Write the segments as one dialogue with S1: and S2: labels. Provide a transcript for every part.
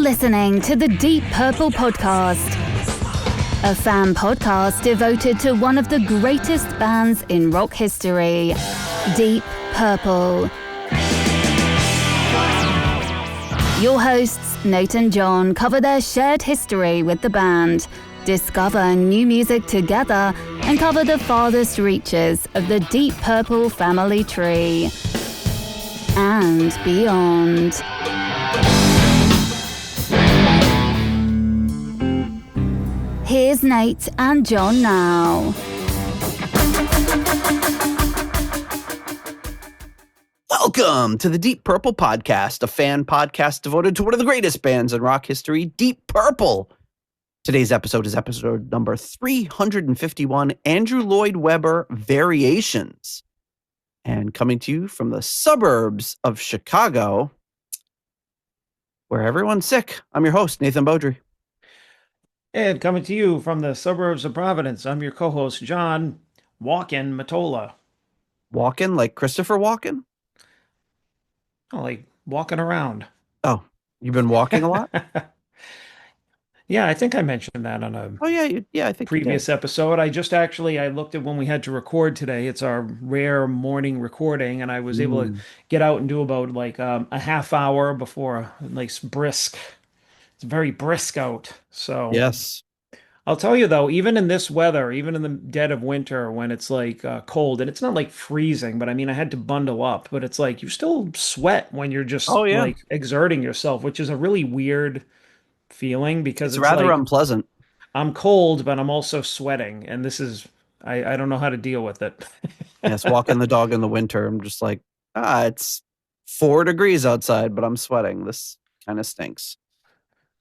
S1: listening to the Deep Purple Podcast, a fan podcast devoted to one of the greatest bands in rock history, Deep Purple. Your hosts, Nate and John, cover their shared history with the band, discover new music together, and cover the farthest reaches of the Deep Purple family tree and beyond. Here's Nate and John now.
S2: Welcome to the Deep Purple Podcast, a fan podcast devoted to one of the greatest bands in rock history, Deep Purple. Today's episode is episode number 351, Andrew Lloyd Webber Variations. And coming to you from the suburbs of Chicago, where everyone's sick, I'm your host, Nathan Beaudry.
S3: And coming to you from the suburbs of Providence, I'm your co-host, John Walken Matola.
S2: Walken, like Christopher Walken?
S3: Oh, like walking around.
S2: Oh, you've been walking a lot?
S3: Yeah, I think I mentioned that on a
S2: I think
S3: previous episode. I looked at when we had to record today. It's our rare morning recording, and I was able to get out and do about like a half hour before a nice brisk. It's very brisk out. So
S2: yes.
S3: I'll tell you though, even in this weather, even in the dead of winter when it's like cold, and it's not like freezing, but I mean, I had to bundle up, but it's like you still sweat when you're just like exerting yourself, which is a really weird feeling because
S2: it's rather like, unpleasant.
S3: I'm cold, but I'm also sweating, and this is I don't know how to deal with it.
S2: Yes, walking the dog in the winter, I'm just like, it's 4 degrees outside, but I'm sweating. This kind of stinks.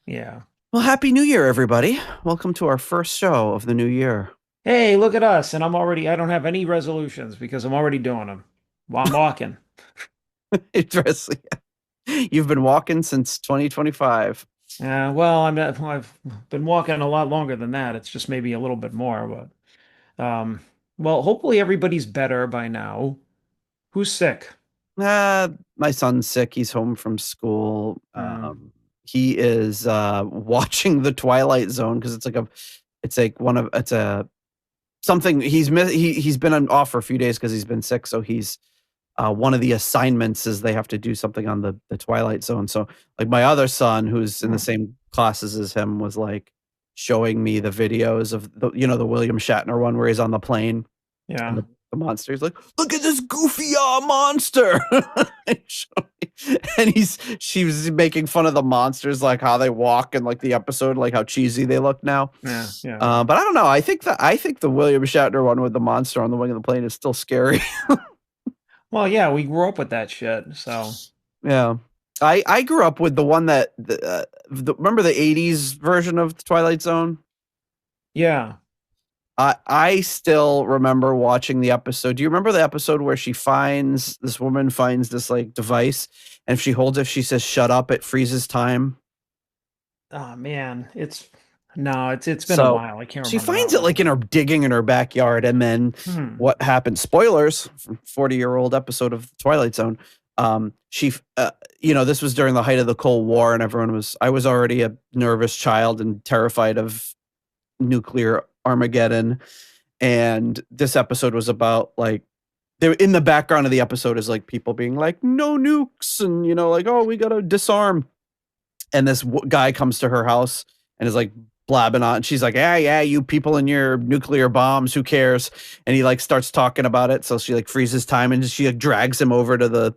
S3: Yeah.
S2: Well, Happy New Year, everybody. Welcome to our first show of the new year.
S3: Hey, look at us. And I don't have any resolutions because I'm already doing them while I'm walking.
S2: Interesting. You've been walking since 2025.
S3: Well, I've been walking a lot longer than that. It's just maybe a little bit more, but well, hopefully everybody's better by now. Who's sick?
S2: My son's sick. He's home from school. He is watching The Twilight Zone because he's been off for a few days because he's been sick. So he's one of the assignments is they have to do something on the Twilight Zone. So like my other son, who's in the same classes as him, was like showing me the videos of the William Shatner one where he's on the plane.
S3: Yeah.
S2: And the monster. He's like, look at this goofy monster. And she was making fun of the monsters, like how they walk and like the episode, like how cheesy they look now.
S3: Yeah.
S2: But I don't know. I think the William Shatner one with the monster on the wing of the plane is still scary.
S3: Well, yeah, we grew up with that shit. So
S2: yeah, I grew up with the one that remember the 80s version of the Twilight Zone?
S3: Yeah.
S2: I still remember watching the episode. Do you remember the episode where this woman finds this like device, and if she holds it, she says, "Shut up," it freezes time?
S3: Oh man, it's been a while. I can't remember.
S2: She finds it like digging in her backyard, and then what happens? Spoilers from 40-year-old episode of the Twilight Zone. This was during the height of the Cold War, and I was already a nervous child and terrified of nuclear Armageddon, and this episode was about like in the background of the episode is like people being like no nukes and like, oh, we gotta disarm, and this guy comes to her house and is like blabbing on, and she's like, yeah, you people and your nuclear bombs, who cares? And he like starts talking about it, so she like freezes time and she like drags him over to the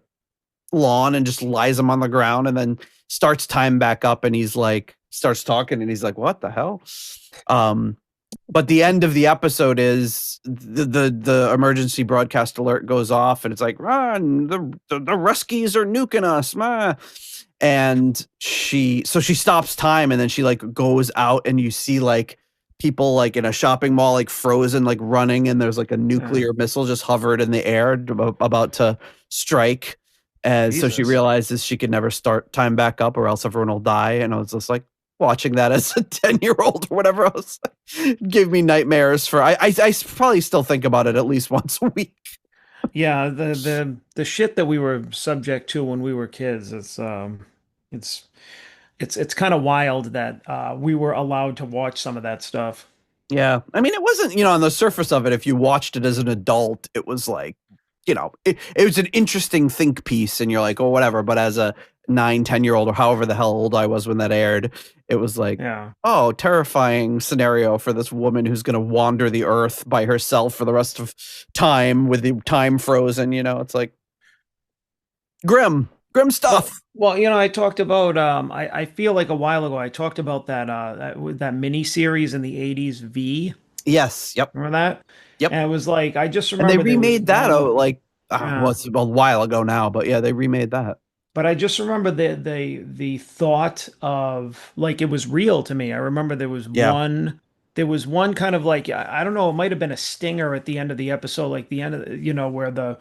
S2: lawn and just lies him on the ground and then starts time back up, and he's like starts talking and he's like, what the hell? But the end of the episode is the emergency broadcast alert goes off, and it's like, run, the Ruskies are nuking us, ma. And she stops time, and then she like goes out, and you see like people like in a shopping mall, like frozen, like running, and there's like a nuclear missile just hovered in the air about to strike. And so she realizes she could never start time back up or else everyone will die. And I was just like, watching that as a 10-year-old or whatever else gave me nightmares for I probably still think about it at least once a week.
S3: Yeah, the shit that we were subject to when we were kids, it's it's kind of wild that we were allowed to watch some of that stuff.
S2: Yeah. I mean, it wasn't, on the surface of it, if you watched it as an adult, it was like, it was an interesting think piece and you're like, oh, whatever. But as a 9-10-year-old or however the hell old I was when that aired, it was like, oh, terrifying scenario for this woman who's going to wander the earth by herself for the rest of time with the time frozen. It's like grim stuff.
S3: Well, I talked about, I feel like a while ago, I talked about that mini series in the 80s, V.
S2: Yes. Yep.
S3: Remember that?
S2: Yep.
S3: And it was like, I just remember
S2: and they remade that it's a while ago now, but yeah, they remade that.
S3: But I just remember the thought of like, it was real to me. I remember there was one kind of like, I don't know, it might have been a stinger at the end of the episode, like the end of, where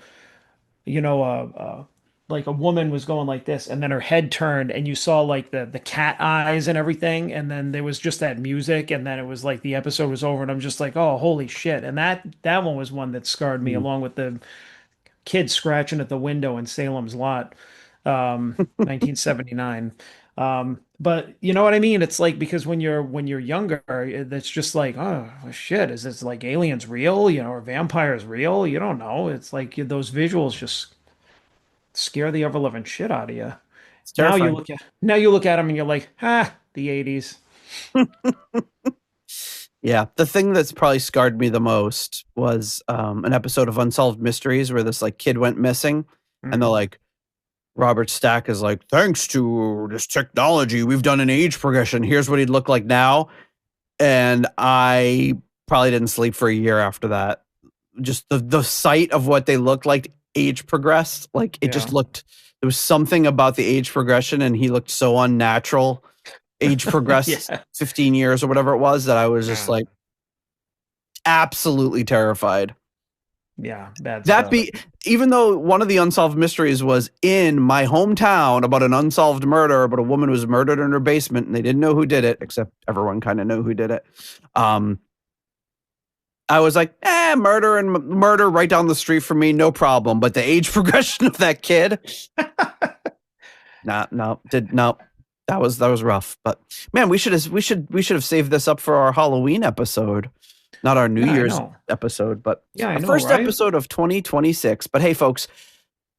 S3: like a woman was going like this and then her head turned and you saw like the cat eyes and everything. And then there was just that music. And then it was like the episode was over and I'm just like, oh, holy shit. And that one was one that scarred me along with the kid scratching at the window in Salem's Lot, 1979. But you know what I mean? It's like, because when you're younger, it's just like, oh shit, is this like aliens real? Or vampires real? You don't know. It's like those visuals just scare the ever living shit out of you. Now you look at them and you're like, the 80s.
S2: Yeah, the thing that's probably scarred me the most was an episode of Unsolved Mysteries where this like kid went missing, and they're like, Robert Stack is like, thanks to this technology, we've done an age progression. Here's what he'd look like now. And I probably didn't sleep for a year after that. Just the sight of what they looked like age progressed. Like it just looked, there was something about the age progression and he looked so unnatural. Age progressed 15 years or whatever it was that I was just like absolutely terrified.
S3: Yeah, bad stuff.
S2: Even though one of the Unsolved Mysteries was in my hometown about an unsolved murder, about a woman who was murdered in her basement and they didn't know who did it, except everyone kind of knew who did it. I was like, murder right down the street from me, no problem. But the age progression of that kid, no. That was rough. But man, we should have saved this up for our Halloween episode. Not our New Year's episode, but our first episode of 2026. But hey, folks,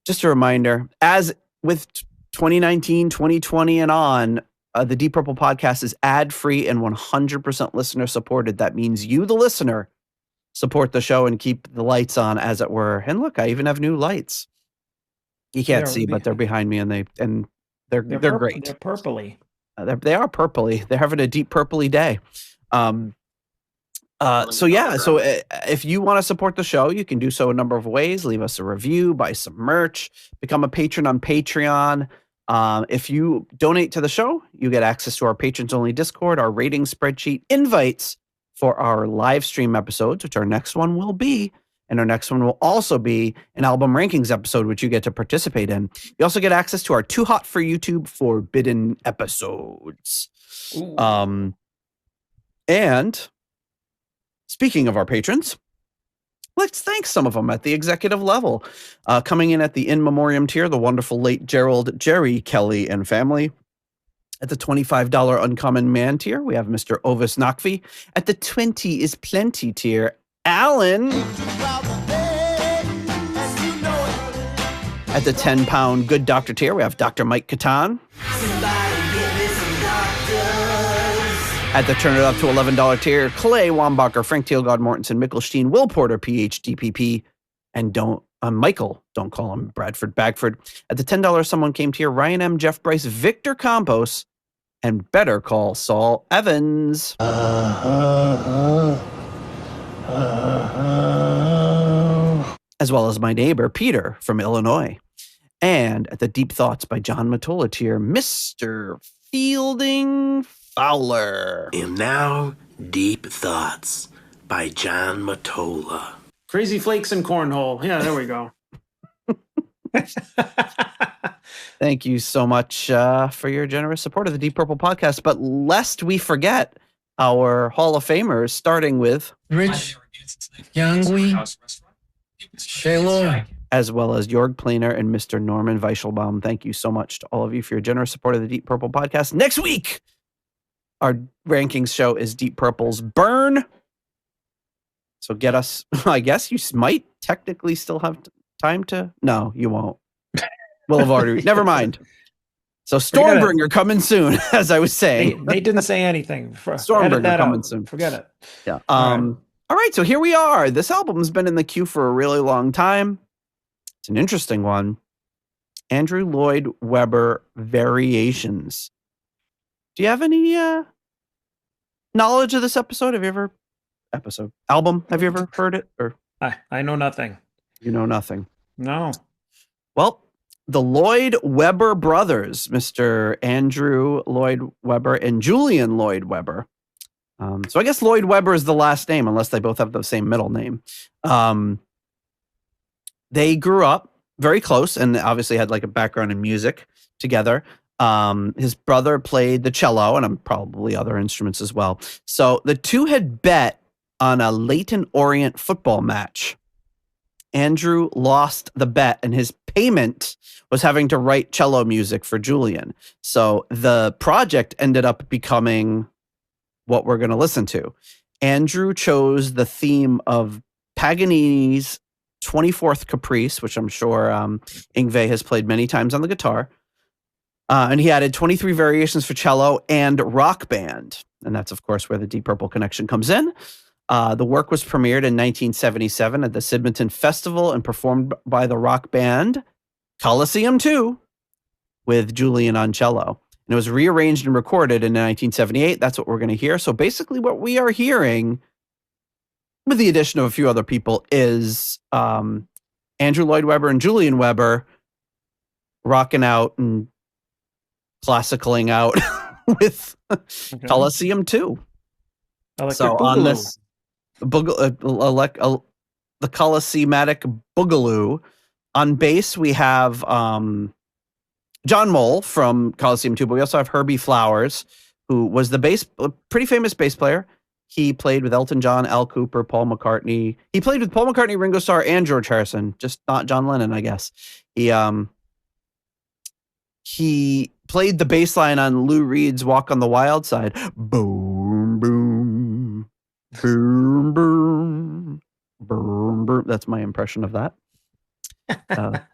S2: just a reminder, as with 2019, 2020 and on, the Deep Purple podcast is ad-free and 100% listener supported. That means you, the listener, support the show and keep the lights on, as it were. And look, I even have new lights. You can't see, but they're behind me, and they're great.
S3: They're purpley.
S2: They are purpley. They're having a deep purpley day. So if you want to support the show, you can do so a number of ways. Leave us a review, buy some merch, become a patron on Patreon. If you donate to the show, you get access to our patrons only Discord, our rating spreadsheet, invites for our live stream episodes, which our next one will be. And our next one will also be an album rankings episode, which you get to participate in. You also get access to our Too Hot for YouTube forbidden episodes. And speaking of our patrons, let's thank some of them at the executive level. Coming in at the in memoriam tier, the wonderful late Jerry Kelly and family. At the $25 uncommon man tier, we have Mr. Ovis Nakvi. At the 20 is plenty tier, Alan. At the 10-pound good doctor tier, we have Dr. Mike Catan. At the turn it up to $11 tier, Clay Wambacher, Frank Thielgard Mortensen, Mickelstein, Will Porter, PhD, PP, and Michael, don't call him Bradford Bagford. At the $10 someone came tier, Ryan M, Jeff Bryce, Victor Campos, and Better Call Saul Evans. As well as my neighbor, Peter, from Illinois. And at the Deep Thoughts by John Matola tier, Mr. Fielding Fowler.
S4: And now, Deep Thoughts by John Matola.
S3: Crazy Flakes and Cornhole. Yeah, there we go.
S2: Thank you so much for your generous support of the Deep Purple podcast. But lest we forget our Hall of Famers, starting with
S5: Rich, Yangui, Shaylo,
S2: as well as Jorg Planer and Mr. Norman Weichelbaum. Thank you so much to all of you for your generous support of the Deep Purple podcast. Next week, our rankings show is Deep Purple's Burn. So get us, I guess you might technically still have time to, no, you won't. We'll have already, never mind. So Stormbringer coming soon, as I was saying.
S3: Nate didn't say anything.
S2: Stormbringer coming soon.
S3: Forget it.
S2: Yeah. All right, so here we are. This album's been in the queue for a really long time. It's an interesting one. Andrew Lloyd Webber Variations. Do you have any knowledge of this episode? Have you ever album? Have you ever heard it? Or
S3: I know nothing.
S2: You know nothing.
S3: No.
S2: Well, the Lloyd Webber brothers, Mr. Andrew Lloyd Webber and Julian Lloyd Webber. So I guess Lloyd Webber is the last name, unless they both have the same middle name. They grew up very close and obviously had like a background in music together. His brother played the cello and probably other instruments as well. So the two had bet on a Leyton Orient football match. Andrew lost the bet and his payment was having to write cello music for Julian. So the project ended up becoming what we're going to listen to. Andrew chose the theme of Paganini's 24th Caprice, which I'm sure Yngwie has played many times on the guitar. And he added 23 variations for cello and rock band. And that's, of course, where the Deep Purple connection comes in. The work was premiered in 1977 at the Sydmonton Festival and performed by the rock band Coliseum 2 with Julian on cello. And it was rearranged and recorded in 1978. That's what we're going to hear. So basically what we are hearing, with the addition of a few other people, is Andrew Lloyd Webber and Julian Webber rocking out and classicaling out with Coliseum 2. So on this the Coliseamatic Boogaloo, on bass we have John Moll from Coliseum 2, but we also have Herbie Flowers, who was a pretty famous bass player. He played with Elton John, Al Cooper, Paul McCartney. He played with Paul McCartney, Ringo Starr, and George Harrison, just not John Lennon, I guess. He played the bass line on Lou Reed's Walk on the Wild Side. Boom, boom, boom, boom, boom, boom. That's my impression of that.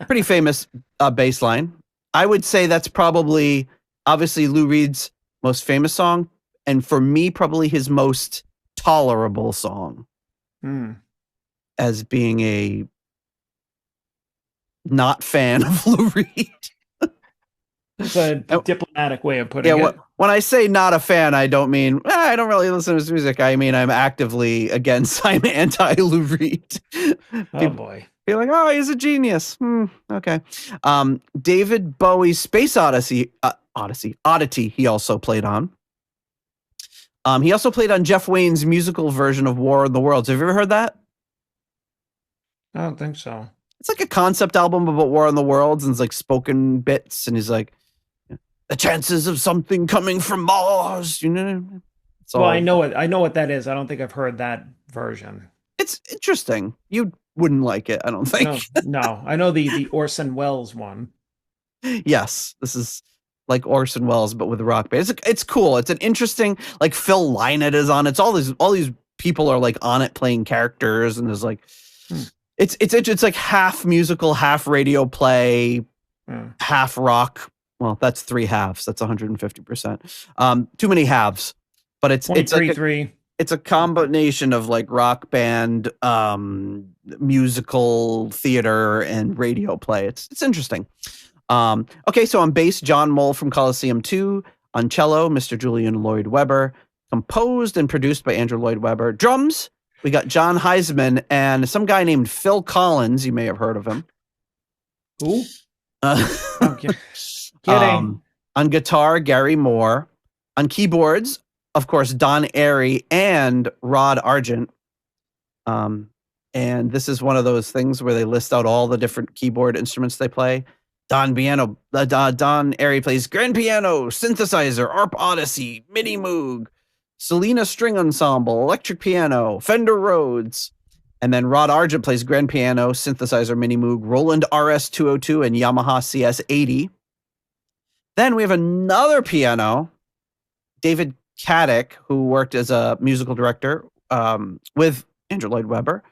S2: Pretty famous bass line. I would say that's probably, obviously, Lou Reed's most famous song, and for me, probably his most tolerable song. As being a not fan of Lou Reed.
S3: It's a diplomatic way of putting it.
S2: When I say not a fan, I don't mean I don't really listen to his music. I mean I'm actively against. I'm anti Lou Reed.
S3: Oh boy,
S2: be like, oh, he's a genius. Okay. David Bowie's Space Odyssey. He also played on. He also played on Jeff Wayne's musical version of War of the Worlds. Have you ever heard that?
S3: I don't think so.
S2: It's like a concept album about War on the Worlds, and it's like spoken bits, and he's like, the chances of something coming from Mars, you know.
S3: Well, I know what that is. I don't think I've heard that version.
S2: It's interesting. You wouldn't like it, I don't think.
S3: No. I know the Orson Welles one.
S2: Yes, this is like Orson Welles, but with a rock band. It's cool. It's an interesting, like Phil Lynott is on it. It's all these people are like on it playing characters, and there's like. It's like half musical, half radio play, half rock. Well, that's 3 halves. That's 150%. Too many halves, but it's a combination of like rock band, musical theater, and radio play. It's interesting. Okay, so on bass, John Moll from Coliseum 2. On cello, Mr. Julian Lloyd Webber. Composed and produced by Andrew Lloyd Webber. Drums, we got John Heisman and some guy named Phil Collins. You may have heard of him.
S3: Who? Okay. Kidding.
S2: On guitar, Gary Moore. On keyboards, of course, Don Airey and Rod Argent. And this is one of those things where they list out all the different keyboard instruments they play. Don Airey plays grand piano, synthesizer, ARP Odyssey, Mini Moog, Selena String Ensemble, electric piano, Fender Rhodes. And then Rod Argent plays grand piano, synthesizer, mini Moog, Roland RS-202, and Yamaha CS-80. Then we have another piano, David Caddick, who worked as a musical director with Andrew Lloyd Webber.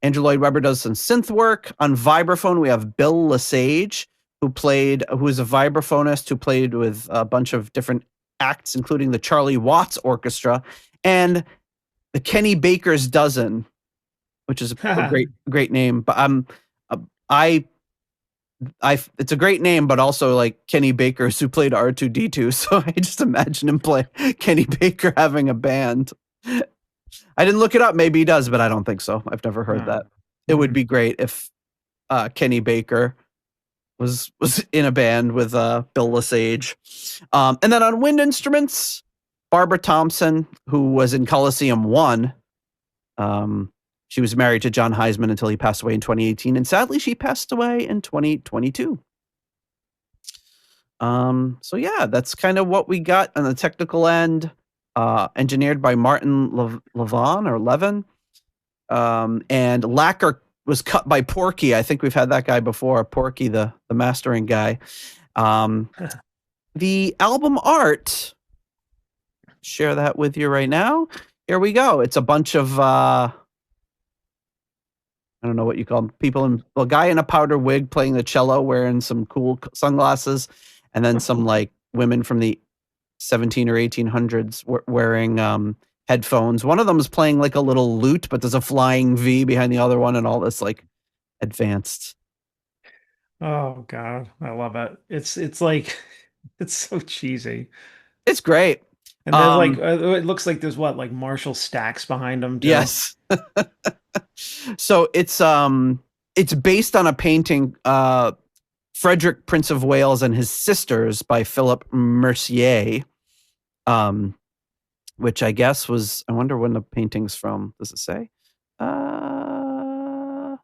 S2: Andrew Lloyd Webber does some synth work. On vibraphone, we have Bill Lesage, who is a vibraphonist who played with a bunch of different acts, including the Charlie Watts Orchestra and the Kenny Baker's Dozen, which is a great name. But it's a great name, but also like Kenny Baker's who played R2-D2. So I just imagine him play Kenny Baker having a band. I didn't look it up. Maybe he does, but I don't think so. I've never heard that. It would be great if Kenny Baker was in a band with Bill Lesage. And then on wind instruments, Barbara Thompson, who was in Coliseum 1. She was married to John Heisman until he passed away in 2018. And sadly, she passed away in 2022. So yeah, that's kind of what we got on the technical end. Engineered by Martin Levin. And lacquer was cut by Porky. I think we've had that guy before, Porky, the mastering guy. The album art, share that with you right now. Here we go. It's a bunch of, I don't know what you call them, people a guy in a powder wig playing the cello, wearing some cool sunglasses, and then some like women from the 17 or 1800s wearing headphones. One of them is playing like a little lute, but there's a flying V behind the other one and all this like advanced.
S3: Oh God, I love it. It's like, it's so cheesy.
S2: It's great.
S3: And then like, it looks like there's what, like Marshall Stacks behind them too.
S2: Yes. So it's based on a painting, Frederick, Prince of Wales and His Sisters by Philip Mercier. Which I guess was, I wonder when the painting's from. Does it say? No,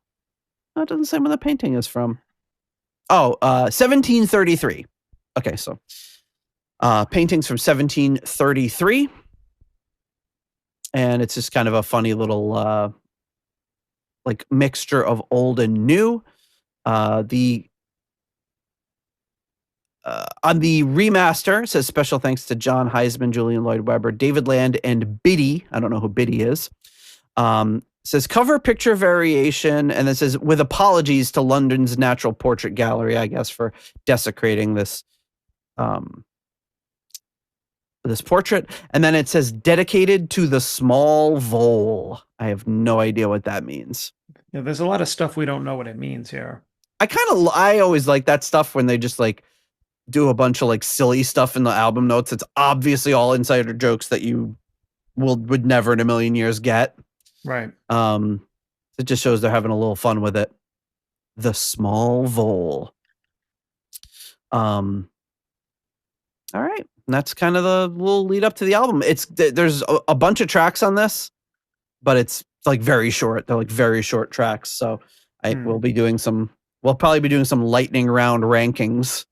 S2: it doesn't say when the painting is from. 1733. Okay, so paintings from 1733. And it's just kind of a funny little like mixture of old and new. On the remaster, it says special thanks to John Heisman, Julian Lloyd Webber, David Land, and Biddy. I don't know who Biddy is. Says cover picture variation, and it says with apologies to London's Natural Portrait Gallery, I guess, for desecrating this this portrait. And then it says dedicated to the small vole. I have no idea what that means.
S3: Yeah, there's a lot of stuff we don't know what it means here.
S2: I always like that stuff when they just like do a bunch of like silly stuff in the album notes. It's obviously all insider jokes that you would never in a million years get.
S3: Right.
S2: It just shows they're having a little fun with it. The small vole. All right. And that's kind of the little lead up to the album. There's a bunch of tracks on this, but it's like very short. They're like very short tracks. So we'll probably be doing some lightning round rankings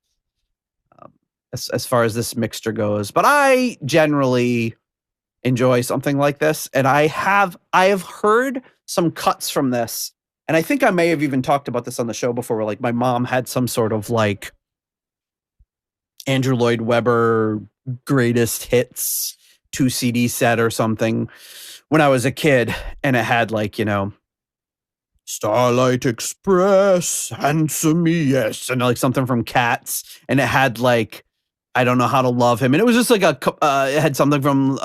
S2: as far as this mixture goes. But I generally enjoy something like this. And I have heard some cuts from this. And I think I may have even talked about this on the show before, where like my mom had some sort of like Andrew Lloyd Webber greatest hits 2 CD set or something when I was a kid. And it had like, Starlight Express, Handsome Yes, and like something from Cats. And it had like, I Don't Know How to Love Him. And it was just like it had something from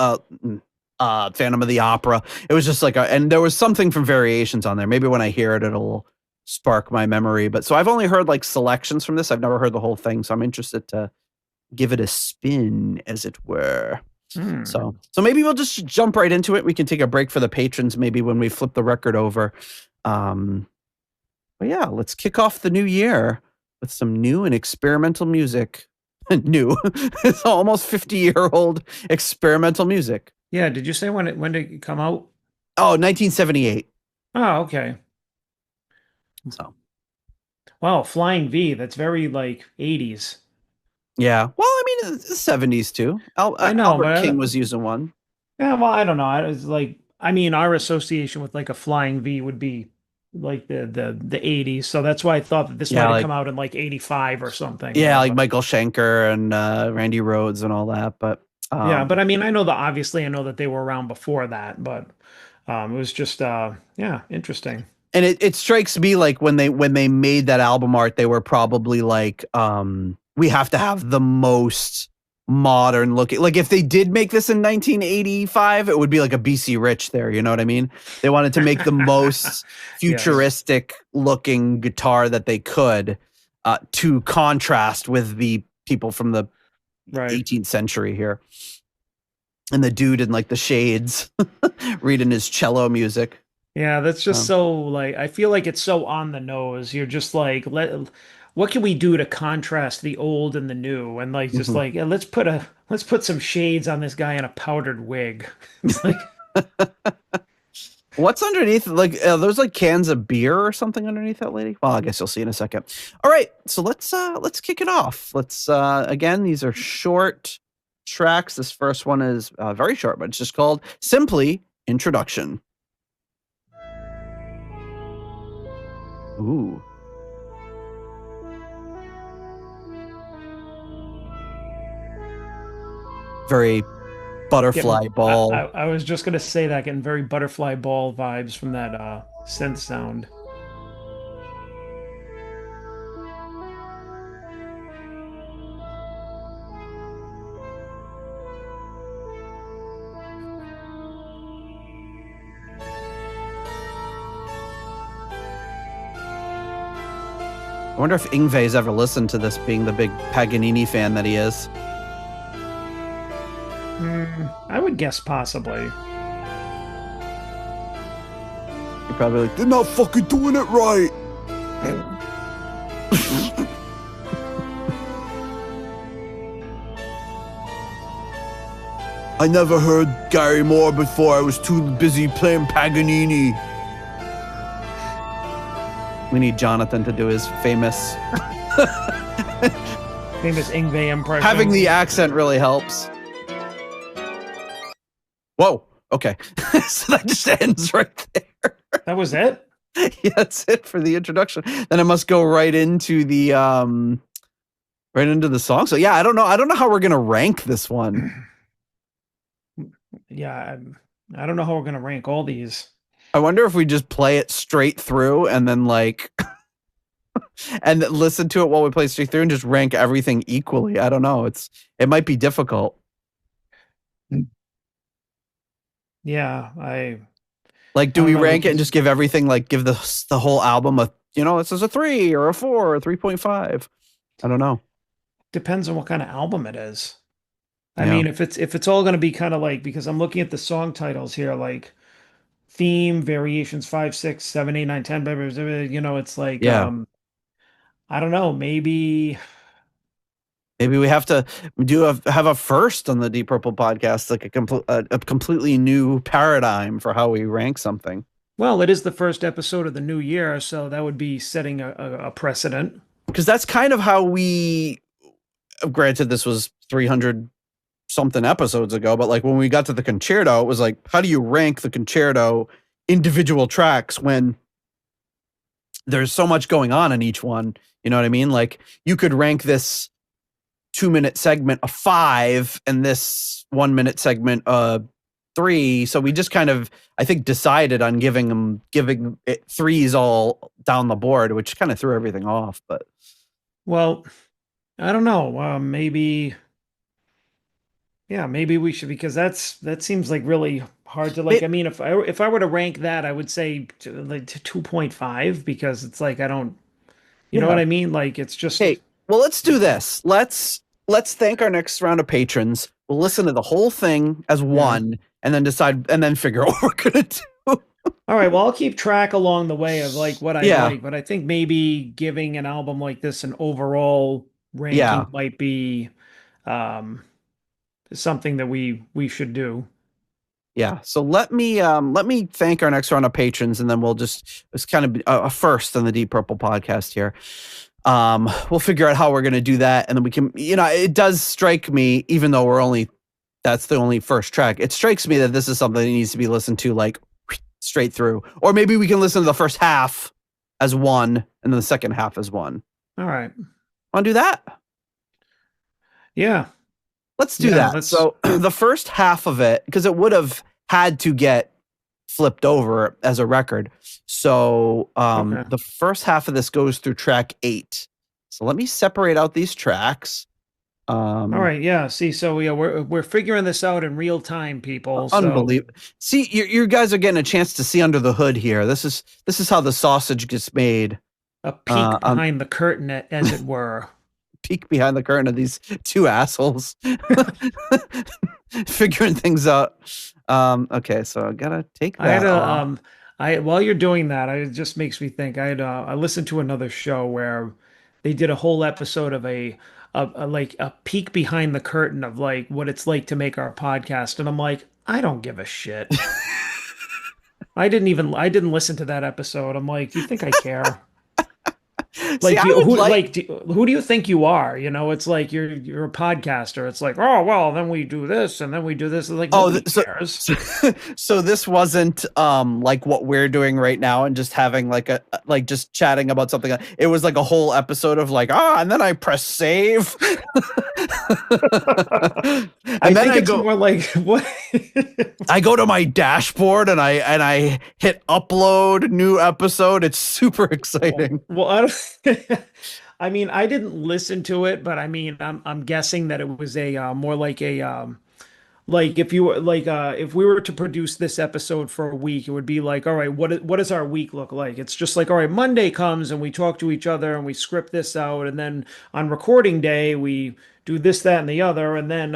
S2: Phantom of the Opera. It was just like and there was something from Variations on there. Maybe when I hear it, it'll spark my memory. But so I've only heard like selections from this. I've never heard the whole thing. So I'm interested to give it a spin, as it were. So maybe we'll just jump right into it. We can take a break for the patrons maybe when we flip the record over. But yeah, let's kick off the new year with some new and experimental music. New. It's almost 50-year-old experimental music.
S3: Yeah, did you say when did it come out?
S2: Oh, 1978.
S3: Oh, okay.
S2: So.
S3: Wow, Flying V, that's very like 80s.
S2: Yeah. Well, I mean, it's the 70s too.
S3: I know,
S2: Albert King was using one.
S3: Yeah, well, I don't know. I was like, I mean, our association with like a flying V would be like the 80s. So that's why I thought that this might have come out in like 85 or something.
S2: Yeah, like Michael Schenker and Randy Rhoads and all that. But
S3: yeah, but I mean, I know that they were around before that, but it was just yeah, interesting.
S2: And it strikes me like when they made that album art, they were probably like, we have to have the most modern looking. Like if they did make this in 1985, it would be like a BC Rich there. You know what I mean? They wanted to make the most futuristic looking guitar that they could to contrast with the people from the 18th century here. And the dude in like the shades reading his cello music.
S3: Yeah, that's just so like, I feel like it's so on the nose. You're just like, what can we do to contrast the old and the new? And like, just like, yeah, let's put some shades on this guy in a powdered wig. It's like,
S2: what's underneath? Like, there's like cans of beer or something underneath that lady. Well, I guess you'll see in a second. All right, so let's kick it off. Let's again, these are short tracks. This first one is very short, but it's just called simply Introduction. Ooh. Very butterfly ball.
S3: I was just going to say that, getting very butterfly ball vibes from that synth sound.
S2: I wonder if Yngwie's ever listened to this, being the big Paganini fan that he is.
S3: I would guess possibly.
S2: You're probably like, they're not fucking doing it right. I never heard Gary Moore before. I was too busy playing Paganini. We need Jonathan to do his famous
S3: Yngwie impression.
S2: Having the accent really helps. Whoa. Okay. So that just ends right there.
S3: That was it?
S2: Yeah, that's it for the introduction. Then I must go right into the song. So yeah, I don't know how we're gonna rank this one.
S3: Yeah, I don't know how we're gonna rank all these.
S2: I wonder if we just play it straight through and then like and listen to it while we play straight through and just rank everything equally. I don't know. It might be difficult.
S3: Yeah,
S2: do we rank it and just give everything, like give the whole album this is a 3 or a 4 or 3.5? I don't know.
S3: Depends on what kind of album it is. I mean, if it's all going to be kind of like, because I'm looking at the song titles here, like theme, variations 5, 6, 7, 8, 9, 10, it's like, I don't know, maybe
S2: we have to have a first on the Deep Purple podcast, like a completely new paradigm for how we rank something.
S3: Well, it is the first episode of the new year, so that would be setting a precedent.
S2: Because that's kind of how granted, this was 300 something episodes ago, but like when we got to the concerto, it was like, how do you rank the concerto individual tracks when there's so much going on in each one? You know what I mean? Like you could rank this 2-minute segment a 5 and this 1-minute segment a 3. So we just kind of, I think, decided on giving it 3s all down the board, which kind of threw everything off. But
S3: well, I don't know. Maybe we should, because that seems like really hard to like. I mean, if I were to rank that, I would say to 2.5, because it's like I don't, you know what I mean? Like it's just.
S2: Hey, well, let's do this. Let's thank our next round of patrons. We'll listen to the whole thing as one, and then decide, and then figure out what we're gonna do.
S3: All right. Well, I'll keep track along the way of like what I like, but I think maybe giving an album like this an overall ranking might be something that we should do.
S2: Yeah. So let me thank our next round of patrons, and then it's kind of a first on the Deep Purple podcast here. We'll figure out how we're going to do that, and then we can, it does strike me, even though we're only that's the only first track. It strikes me that this is something that needs to be listened to like straight through. Or maybe we can listen to the first half as one and then the second half as one.
S3: All right.
S2: Want to do that?
S3: Yeah.
S2: Let's do that. So the first half of it, because it would have had to get flipped over as a record. So the first half of this goes through track 8. So let me separate out these tracks.
S3: All right, yeah. See, so we're figuring this out in real time, people.
S2: Unbelievable. See, you guys are getting a chance to see under the hood here. This is how the sausage gets made.
S3: A peek behind the curtain, as it were.
S2: Peek behind the curtain of these two assholes figuring things out. Okay, so I gotta take that.
S3: While you're doing that, it just makes me think. I listened to another show where they did a whole episode of a peek behind the curtain of like what it's like to make our podcast, and I'm like, I don't give a shit. I didn't listen to that episode. I'm like, you think I care? Like,
S2: See,
S3: who do you think you are? You know, it's like you're a podcaster. It's like, oh well, then we do this and then we do this. It's like, cares.
S2: So this wasn't like what we're doing right now and just having like just chatting about something. It was like a whole episode of like, and then I press save.
S3: I think it's more like what
S2: I go to my dashboard and I hit upload new episode. It's super exciting.
S3: Well, I mean, I didn't listen to it, but I mean, I'm guessing that it was a more like a like if you were like if we were to produce this episode for a week, it would be like, all right, what does our week look like? It's just like, all right, Monday comes and we talk to each other and we script this out, and then on recording day we do this, that, and the other, and then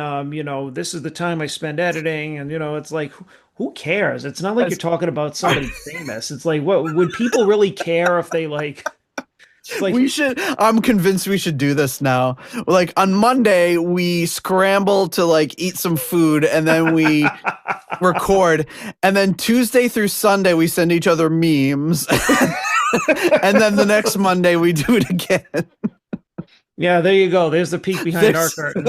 S3: this is the time I spend editing, and it's like, who cares? It's not like you're talking about somebody famous. It's like, what would people really care if they like? Like,
S2: I'm convinced we should do this now. Like on Monday, we scramble to like eat some food and then we record. And then Tuesday through Sunday, we send each other memes. And then the next Monday, we do it again.
S3: Yeah, there you go. There's the peek behind our curtain.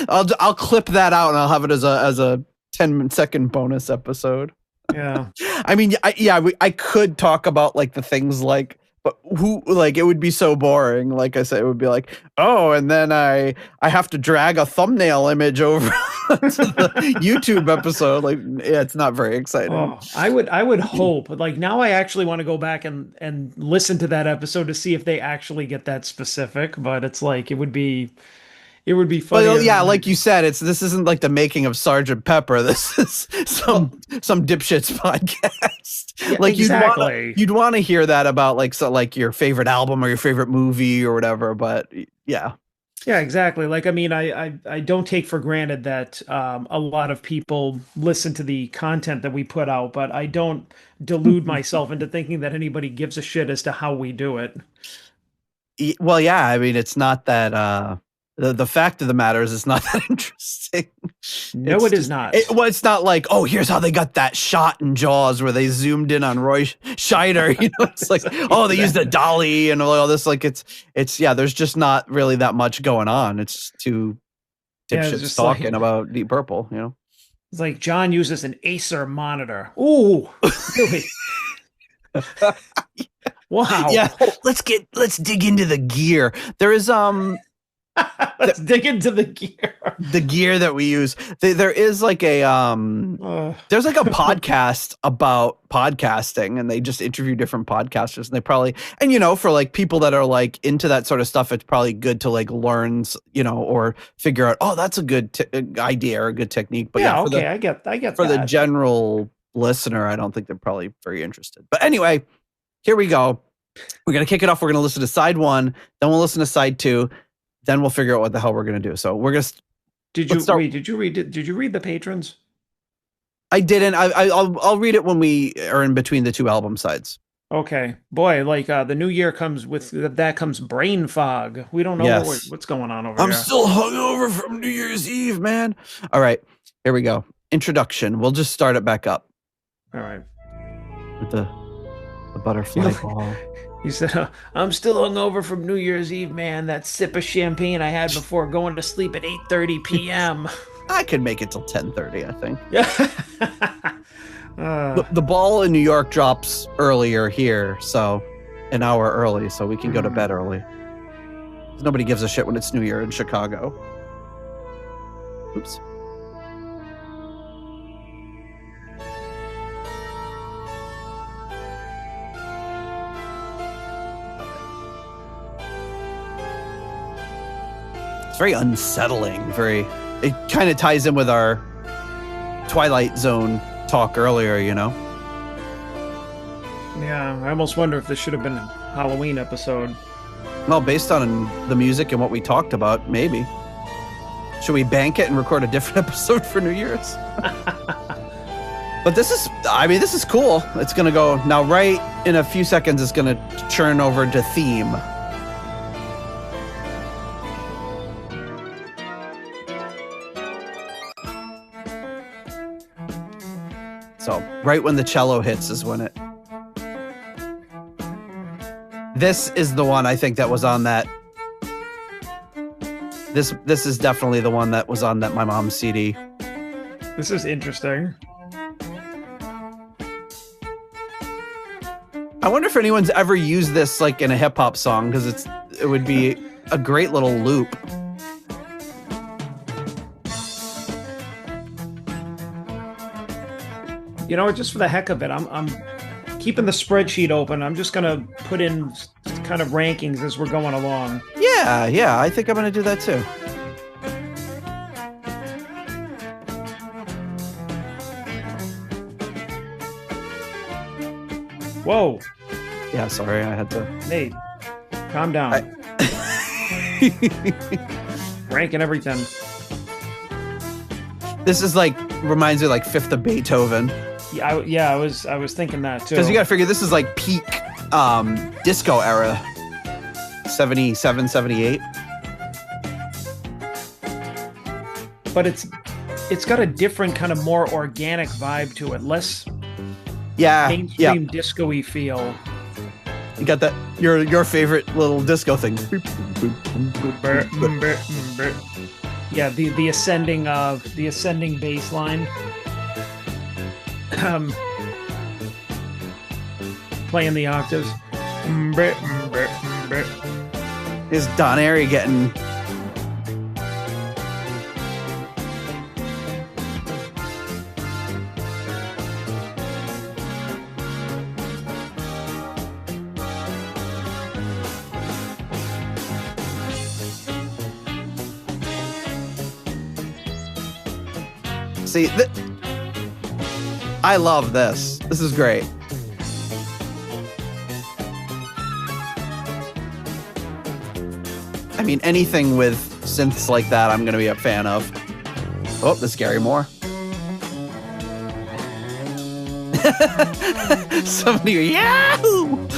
S2: I'll clip that out and I'll have it as a 10-second bonus episode.
S3: Yeah.
S2: I mean, I could talk about like the things like, but it would be so boring. Like I said, it would be like, and then I have to drag a thumbnail image over to the YouTube episode. Like, yeah, it's not very exciting.
S3: Oh, I would hope. Like now I actually want to go back and listen to that episode to see if they actually get that specific. But it's like, it would be funny.
S2: Well, yeah, like you said, this isn't like the making of Sergeant Pepper. This is some dipshits podcast.
S3: Yeah,
S2: like
S3: exactly.
S2: you'd want to hear that about like your favorite album or your favorite movie or whatever. But yeah.
S3: Yeah, exactly. Like, I mean, I don't take for granted that a lot of people listen to the content that we put out, but I don't delude myself into thinking that anybody gives a shit as to how we do it.
S2: Well, yeah, I mean, it's not that. The fact of the matter is, it's not that interesting.
S3: No, it is not.
S2: It's not like, here's how they got that shot in Jaws where they zoomed in on Roy Scheider. It's like, they used a dolly and all this. Like, it's there's just not really that much going on. It's two dipshits talking about Deep Purple.
S3: It's like John uses an Acer monitor. Ooh, really? Wow.
S2: Yeah. Let's dig into the gear. There is
S3: Let's dig into the gear.
S2: The gear that we use. There is like a there's like a podcast about podcasting, and they just interview different podcasters, and they probably, and for like people that are like into that sort of stuff, it's probably good to like learn, or figure out, that's a good idea or a good technique. But
S3: I get
S2: for the general listener, I don't think they're probably very interested. But anyway, here we go. We're gonna kick it off. We're gonna listen to side 1, then we'll listen to side 2. Then we'll figure out what the hell we're going to do. So we're going to... Did
S3: you read the patrons?
S2: I didn't. I'll read it when we are in between the two album sides.
S3: Okay. Boy, like the new year comes comes brain fog. We don't know what's going on over here.
S2: I'm still hungover from New Year's Eve, man. All right. Here we go. Introduction. We'll just start it back up.
S3: All right.
S2: With the butterfly ball.
S3: He said, I'm still hungover from New Year's Eve, man. That sip of champagne I had before going to sleep at 8:30 p.m.
S2: I could make it till 10:30, I think.
S3: Yeah.
S2: The ball in New York drops earlier here, so an hour early, so we can go to bed early. Nobody gives a shit when it's New Year in Chicago. Oops. It's very unsettling. It kind of ties in with our Twilight Zone talk earlier, you know?
S3: Yeah, I almost wonder if this should have been a Halloween episode.
S2: Well, based on the music and what we talked about, maybe. Should we bank it and record a different episode for New Year's? But this is cool. It's going to go now right in a few seconds. It's going to churn over to theme. So right when the cello hits is when it. This is the one I think that was on that. This is definitely the one that was on that My Mom's CD.
S3: This is interesting.
S2: I wonder if anyone's ever used this like in a hip hop song, because it would be a great little loop.
S3: You know, just for the heck of it, I'm keeping the spreadsheet open. I'm just gonna put in kind of rankings as we're going along.
S2: Yeah, I think I'm gonna do that too.
S3: Whoa.
S2: Yeah, sorry, I had to.
S3: Nate, calm down. Ranking everything.
S2: This is like reminds me of like Fifth of Beethoven.
S3: Yeah, I was thinking that too.
S2: Because you gotta figure this is like peak disco era. 77, 78.
S3: But it's got a different kind of more organic vibe to it, less mainstream disco-y feel.
S2: You got that your favorite little disco thing.
S3: Yeah, the ascending bass line. Playing the octaves.
S2: Is Don Airy getting See, I love this. This is great. I mean, anything with synths like that, I'm going to be a fan of. Oh, this is Gary Moore. Somebody, Yahoo!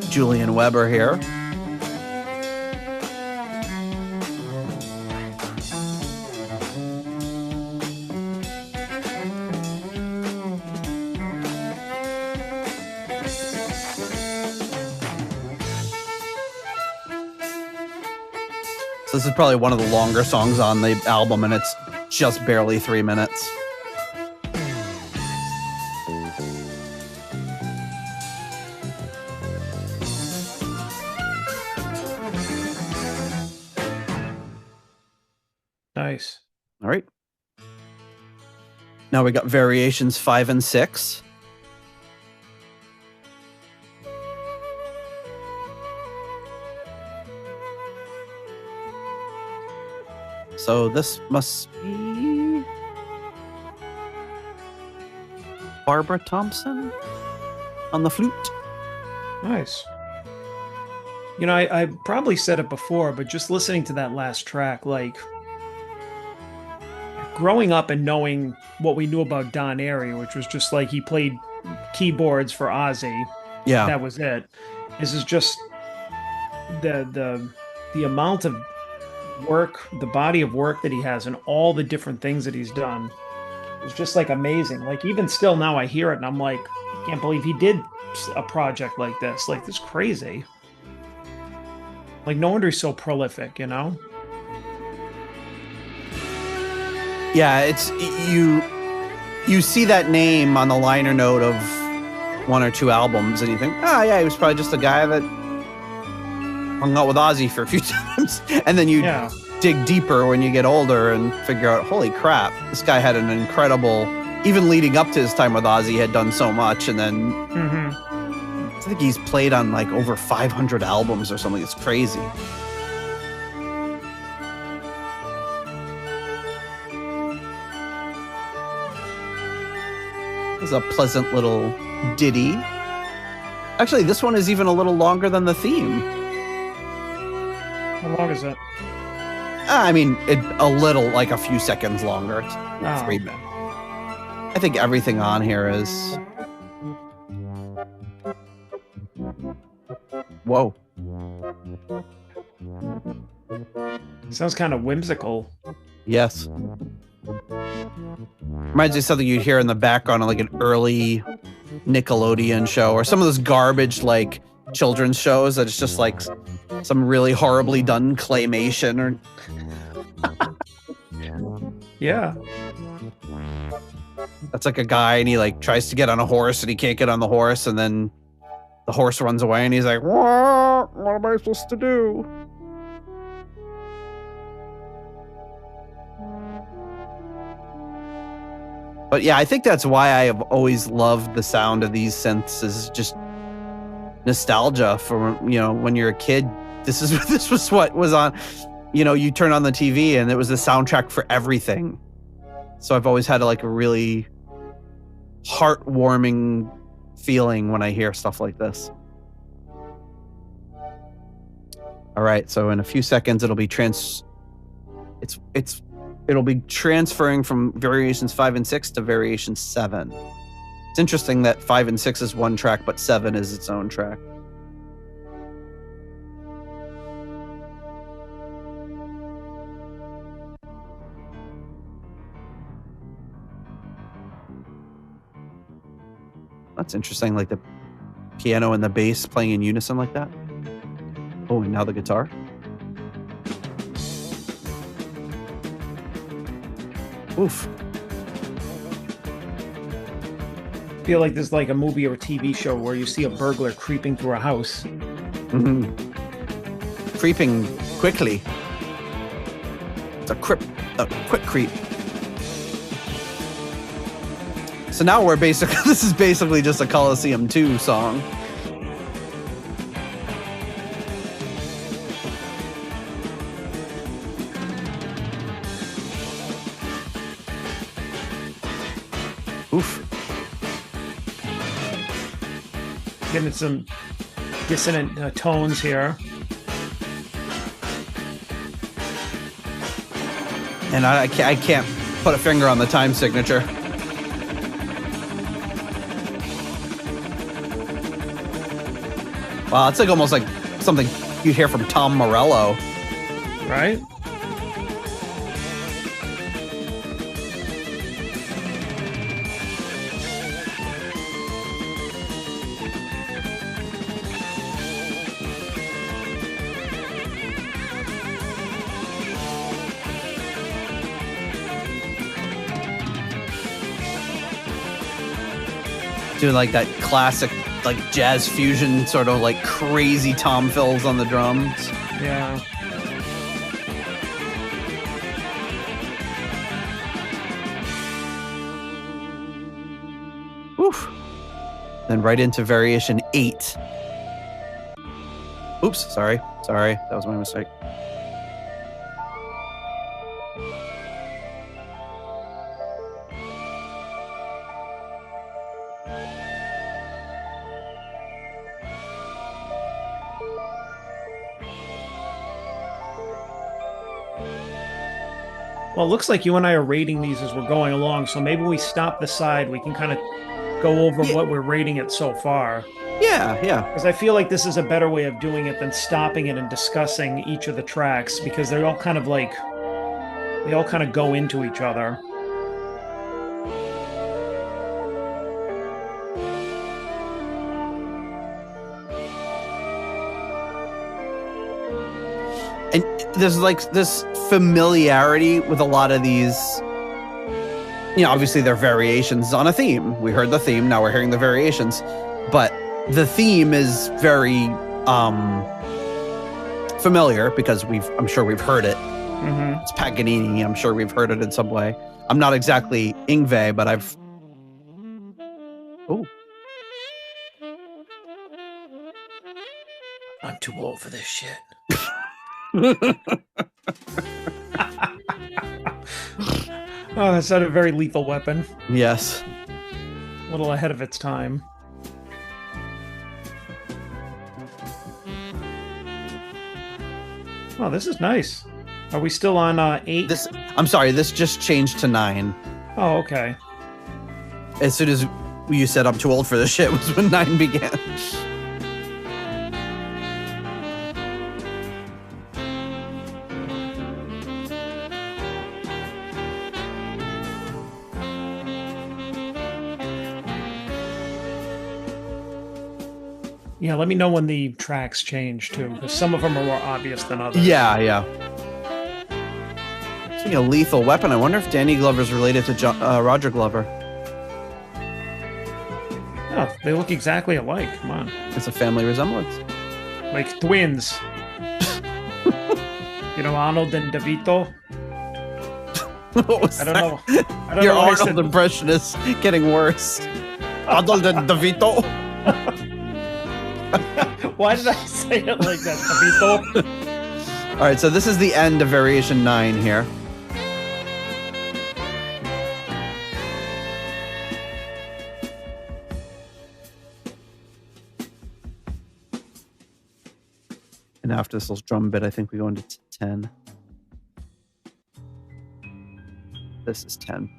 S2: Julian Weber here. This is probably one of the longer songs on the album, and it's just barely 3 minutes.
S3: Nice.
S2: All right. Now we got variations 5 and 6. So this must be Barbara Thompson on the flute.
S3: Nice. You know, I probably said it before, but just listening to that last track, like growing up and knowing what we knew about Don Airy, which was just like he played keyboards for Ozzy.
S2: Yeah.
S3: That was it. This is just the amount of work, the body of work that he has, and all the different things that he's done is just like amazing. Like even still now I hear it and I'm like, I can't believe he did a project like this. Like this is crazy. Like, no wonder he's so prolific, you know?
S2: Yeah, it's you see that name on the liner note of one or two albums, and you think, oh yeah, he was probably just a guy that hung out with Ozzy for a few times, and then you dig deeper when you get older and figure out, holy crap, this guy had an incredible. Even leading up to his time with Ozzy, had done so much, and then I think he's played on like over 500 albums or something. It's crazy. It's a pleasant little ditty. Actually, this one is even a little longer than the theme.
S3: How long is it?
S2: I mean, a little, like a few seconds longer. It's 3 minutes. I think everything on here is... Whoa.
S3: Sounds kind of whimsical.
S2: Yes. Reminds me of something you'd hear in the background of like an early Nickelodeon show or some of those garbage like children's shows that it's just like some really horribly done claymation or...
S3: Yeah.
S2: That's like a guy and he like tries to get on a horse and he can't get on the horse and then the horse runs away and he's like, what am I supposed to do? But yeah, I think that's why I have always loved the sound of these synths, is just nostalgia for, you know, when you're a kid. This was what was on, you know, you turn on the TV and it was the soundtrack for everything. So I've always had like a really heartwarming feeling when I hear stuff like this. All right, so in a few seconds it'll be it'll be transferring from variations 5 and 6 to variation 7. It's interesting that 5 and 6 is one track, but 7 is its own track. That's interesting, like the piano and the bass playing in unison like that. Oh, and now the guitar. Oof.
S3: I feel like there's like a movie or a TV show where you see a burglar creeping through a house.
S2: Mm-hmm. Creeping quickly. It's a quick creep. So now we're basically, this is basically just a Coliseum 2 song. Oof.
S3: Getting some dissonant tones here.
S2: And I can't put a finger on the time signature. Wow, it's like almost like something you'd hear from Tom Morello.
S3: Right?
S2: Doing like that classic like jazz fusion sort of like crazy tom fills on the drums.
S3: Yeah.
S2: Oof. Then right into variation 8. Oops, sorry. That was my mistake.
S3: Well, it looks like you and I are rating these as we're going along, so maybe we stop the side. We can kind of go over what we're rating it so far.
S2: Yeah.
S3: Because I feel like this is a better way of doing it than stopping it and discussing each of the tracks, because they're all kind of like, they all kind of go into each other.
S2: there's like this familiarity with a lot of these. Obviously they're variations on a theme. We heard the theme, now we're hearing the variations, but the theme is very familiar because I'm sure we've heard it.
S3: Mm-hmm.
S2: It's Paganini. I'm sure we've heard it in some way. I'm not exactly Yngwie, but I've. Oh.
S3: I'm too old for this shit. Oh, that's not a very lethal weapon.
S2: Yes.
S3: A little ahead of its time. Oh, this is nice. Are we still on 8?
S2: I'm sorry, this just changed to 9.
S3: Oh, okay.
S2: As soon as you said I'm too old for this shit was when 9 began.
S3: Yeah, let me know when the tracks change too, because some of them are more obvious than others.
S2: Yeah. Speaking of Lethal Weapon, I wonder if Danny Glover's related to Roger Glover.
S3: Oh, they look exactly alike. Come on.
S2: It's a family resemblance.
S3: Like twins. Arnold and DeVito.
S2: What was
S3: I don't know.
S2: Your Arnold impression is getting worse. Arnold and DeVito.
S3: Why did I say it like that, DeVito?
S2: All right, so this is the end of Variation 9 here. And after this little drum bit, I think we go into 10. This is 10.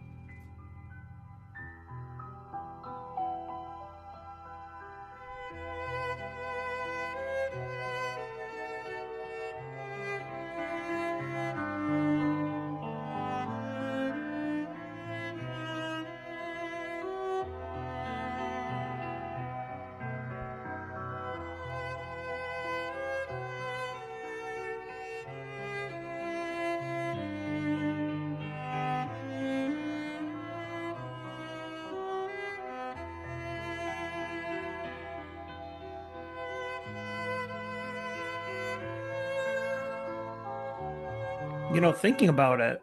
S3: Thinking about it,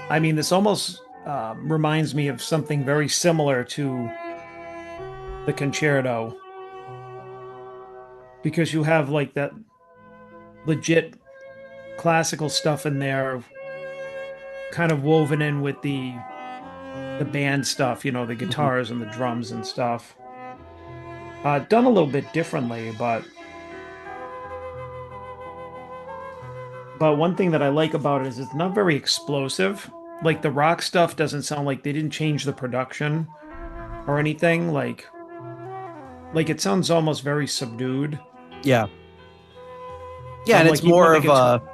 S3: I mean, this almost reminds me of something very similar to the concerto, because you have like that legit classical stuff in there, kind of woven in with the band stuff, the guitars and the drums and stuff. Done a little bit differently, but one thing that I like about it is it's not very explosive. Like the rock stuff doesn't sound like they didn't change the production or anything. Like it sounds almost very subdued.
S2: Yeah. Yeah, and it's more of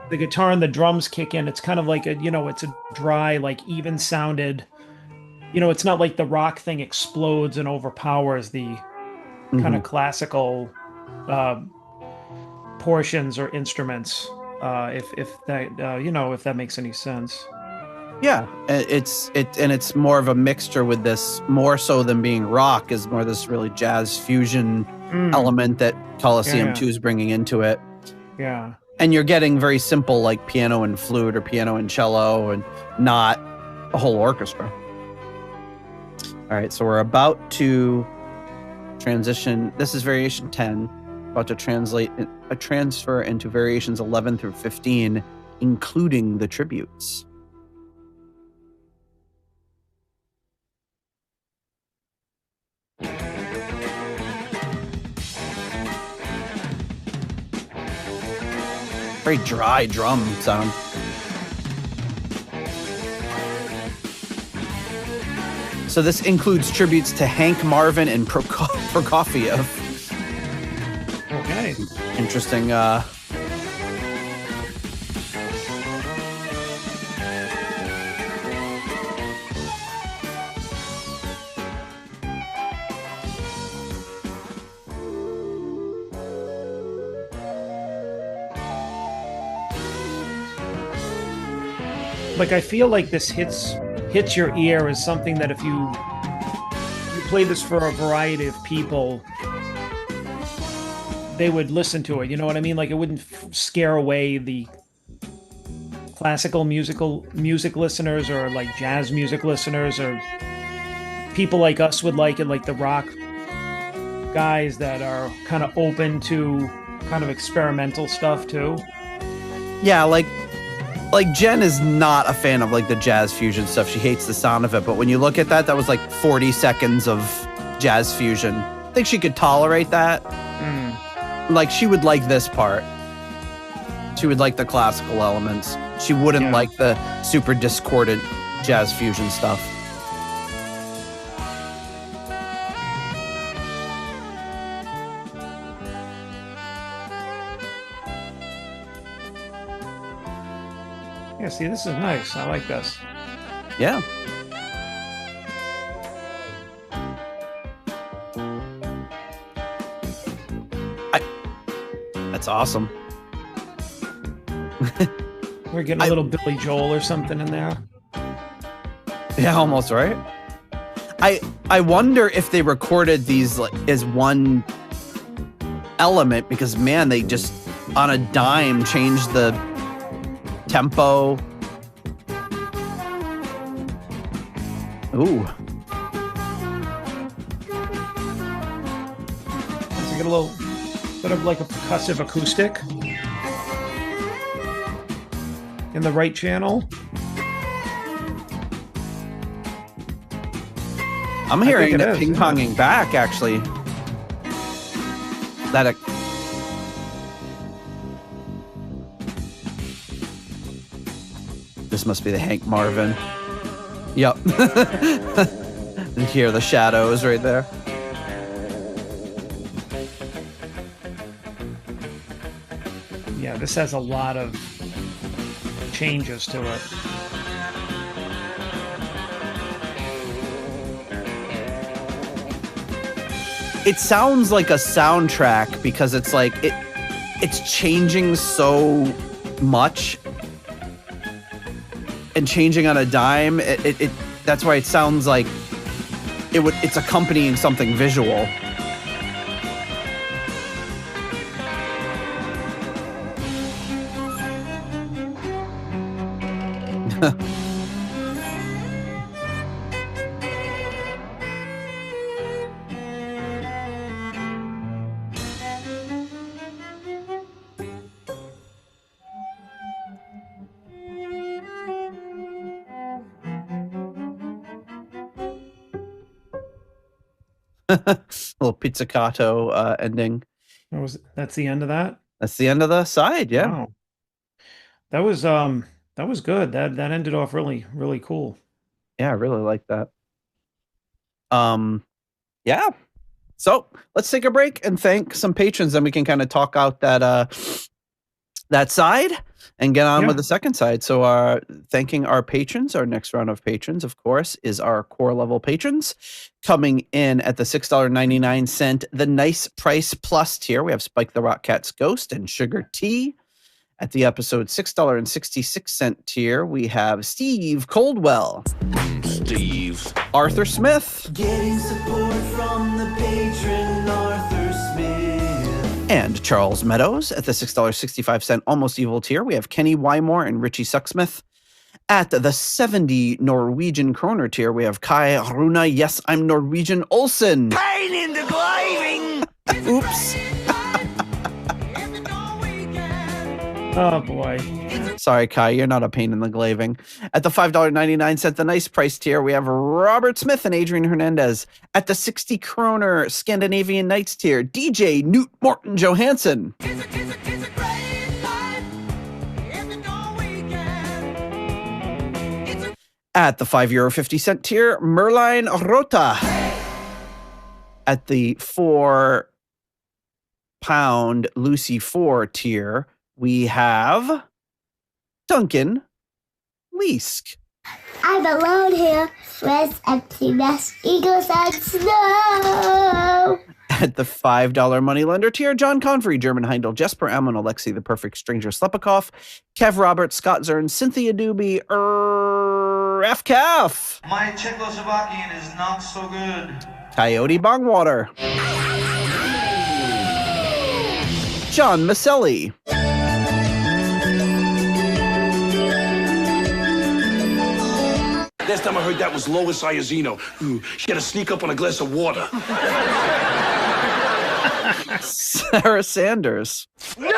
S3: the guitar and the drums kick in. It's kind of like it's a dry, like even sounded. It's not like the rock thing explodes and overpowers the kind of classical portions or instruments. If that makes any sense.
S2: Yeah, it's more of a mixture with this, more so than being rock, is more this really jazz fusion element that Coliseum 2 is bringing into it.
S3: Yeah.
S2: And you're getting very simple, like piano and flute or piano and cello, and not a whole orchestra. All right, so we're about to transition. This is Variation 10. About to transfer into Variations 11 through 15, including the tributes. Very dry drum sound. So this includes tributes to Hank Marvin and Prokofiev.
S3: Okay.
S2: Interesting.
S3: Like, I feel like this hits your ear as something that if you play this for a variety of people, they would listen to it. You know what I mean? Like, it wouldn't scare away the classical music listeners, or like jazz music listeners, or people like us would like it, like the rock guys that are kind of open to kind of experimental stuff too.
S2: Yeah, like Jen is not a fan of like the jazz fusion stuff. She hates the sound of it. But when you look at that was like 40 seconds of jazz fusion. I think she could tolerate that. Like, she would like this part. She would like the classical elements. She wouldn't like the super discordant jazz fusion stuff.
S3: Yeah, see, this is nice. I like this.
S2: Yeah. That's awesome.
S3: We're getting a little Billy Joel or something in there.
S2: Yeah, almost, right? I wonder if they recorded these like as one element, because man, they just on a dime changed the tempo. Ooh.
S3: Does it get a little bit of like a percussive acoustic in the right channel?
S2: I'm hearing it ping-ponging back, actually. This must be the Hank Marvin. Yep. And hear the shadows right there.
S3: Yeah, this has a lot of changes to it.
S2: It sounds like a soundtrack because it's like it's changing so much and changing on a dime. That's why it sounds like it's accompanying something visual. Little pizzicato ending.
S3: That's the end of that?
S2: That's the end of the side, yeah.
S3: Wow. That was good. That ended off really, really cool.
S2: Yeah, I really like that. Yeah. So let's take a break and thank some patrons, then we can kind of talk out that side and get on with the second side. So thanking our patrons, our next round of patrons, of course, is our core level patrons. Coming in at the $6.99, the Nice Price Plus tier, we have Spike the Rock Cat's Ghost and Sugar Tea. At the episode $6.66 tier, we have Steve Coldwell.
S4: Steve.
S2: Arthur Smith.
S5: Getting support from the patron Arthur Smith.
S2: And Charles Meadows. At the $6.65 Almost Evil tier, we have Kenny Wymore and Richie Sucksmith. At the 70 Norwegian kroner tier, we have Kai Runa, yes, I'm Norwegian Olsen.
S5: Pain in the glaving!
S2: Oops.
S3: Oh, boy.
S2: Sorry, Kai, you're not a pain in the glaving. At the $5.99, the Nice Price tier, we have Robert Smith and Adrian Hernandez. At the 60 kroner Scandinavian Nights tier, DJ Newt Morton Johansson. At the €5.50 tier, Merline Rota. At the £4 Lucy 4 tier, we have Duncan Leask.
S6: I'm alone here with empty nest, eagles and snow.
S2: At the $5 moneylender tier, John Convery, German Heindel, Jesper Ammon, Alexei the Perfect Stranger, Slepikoff, Kev Roberts, Scott Zern, Cynthia Doobie, FCAF.
S5: My Czechoslovakian is not so good.
S2: Coyote Bongwater. John Maselli.
S6: Last time I heard that was Lois Iazino. She had to sneak up on a glass of water.
S2: Sarah Sanders.
S6: No!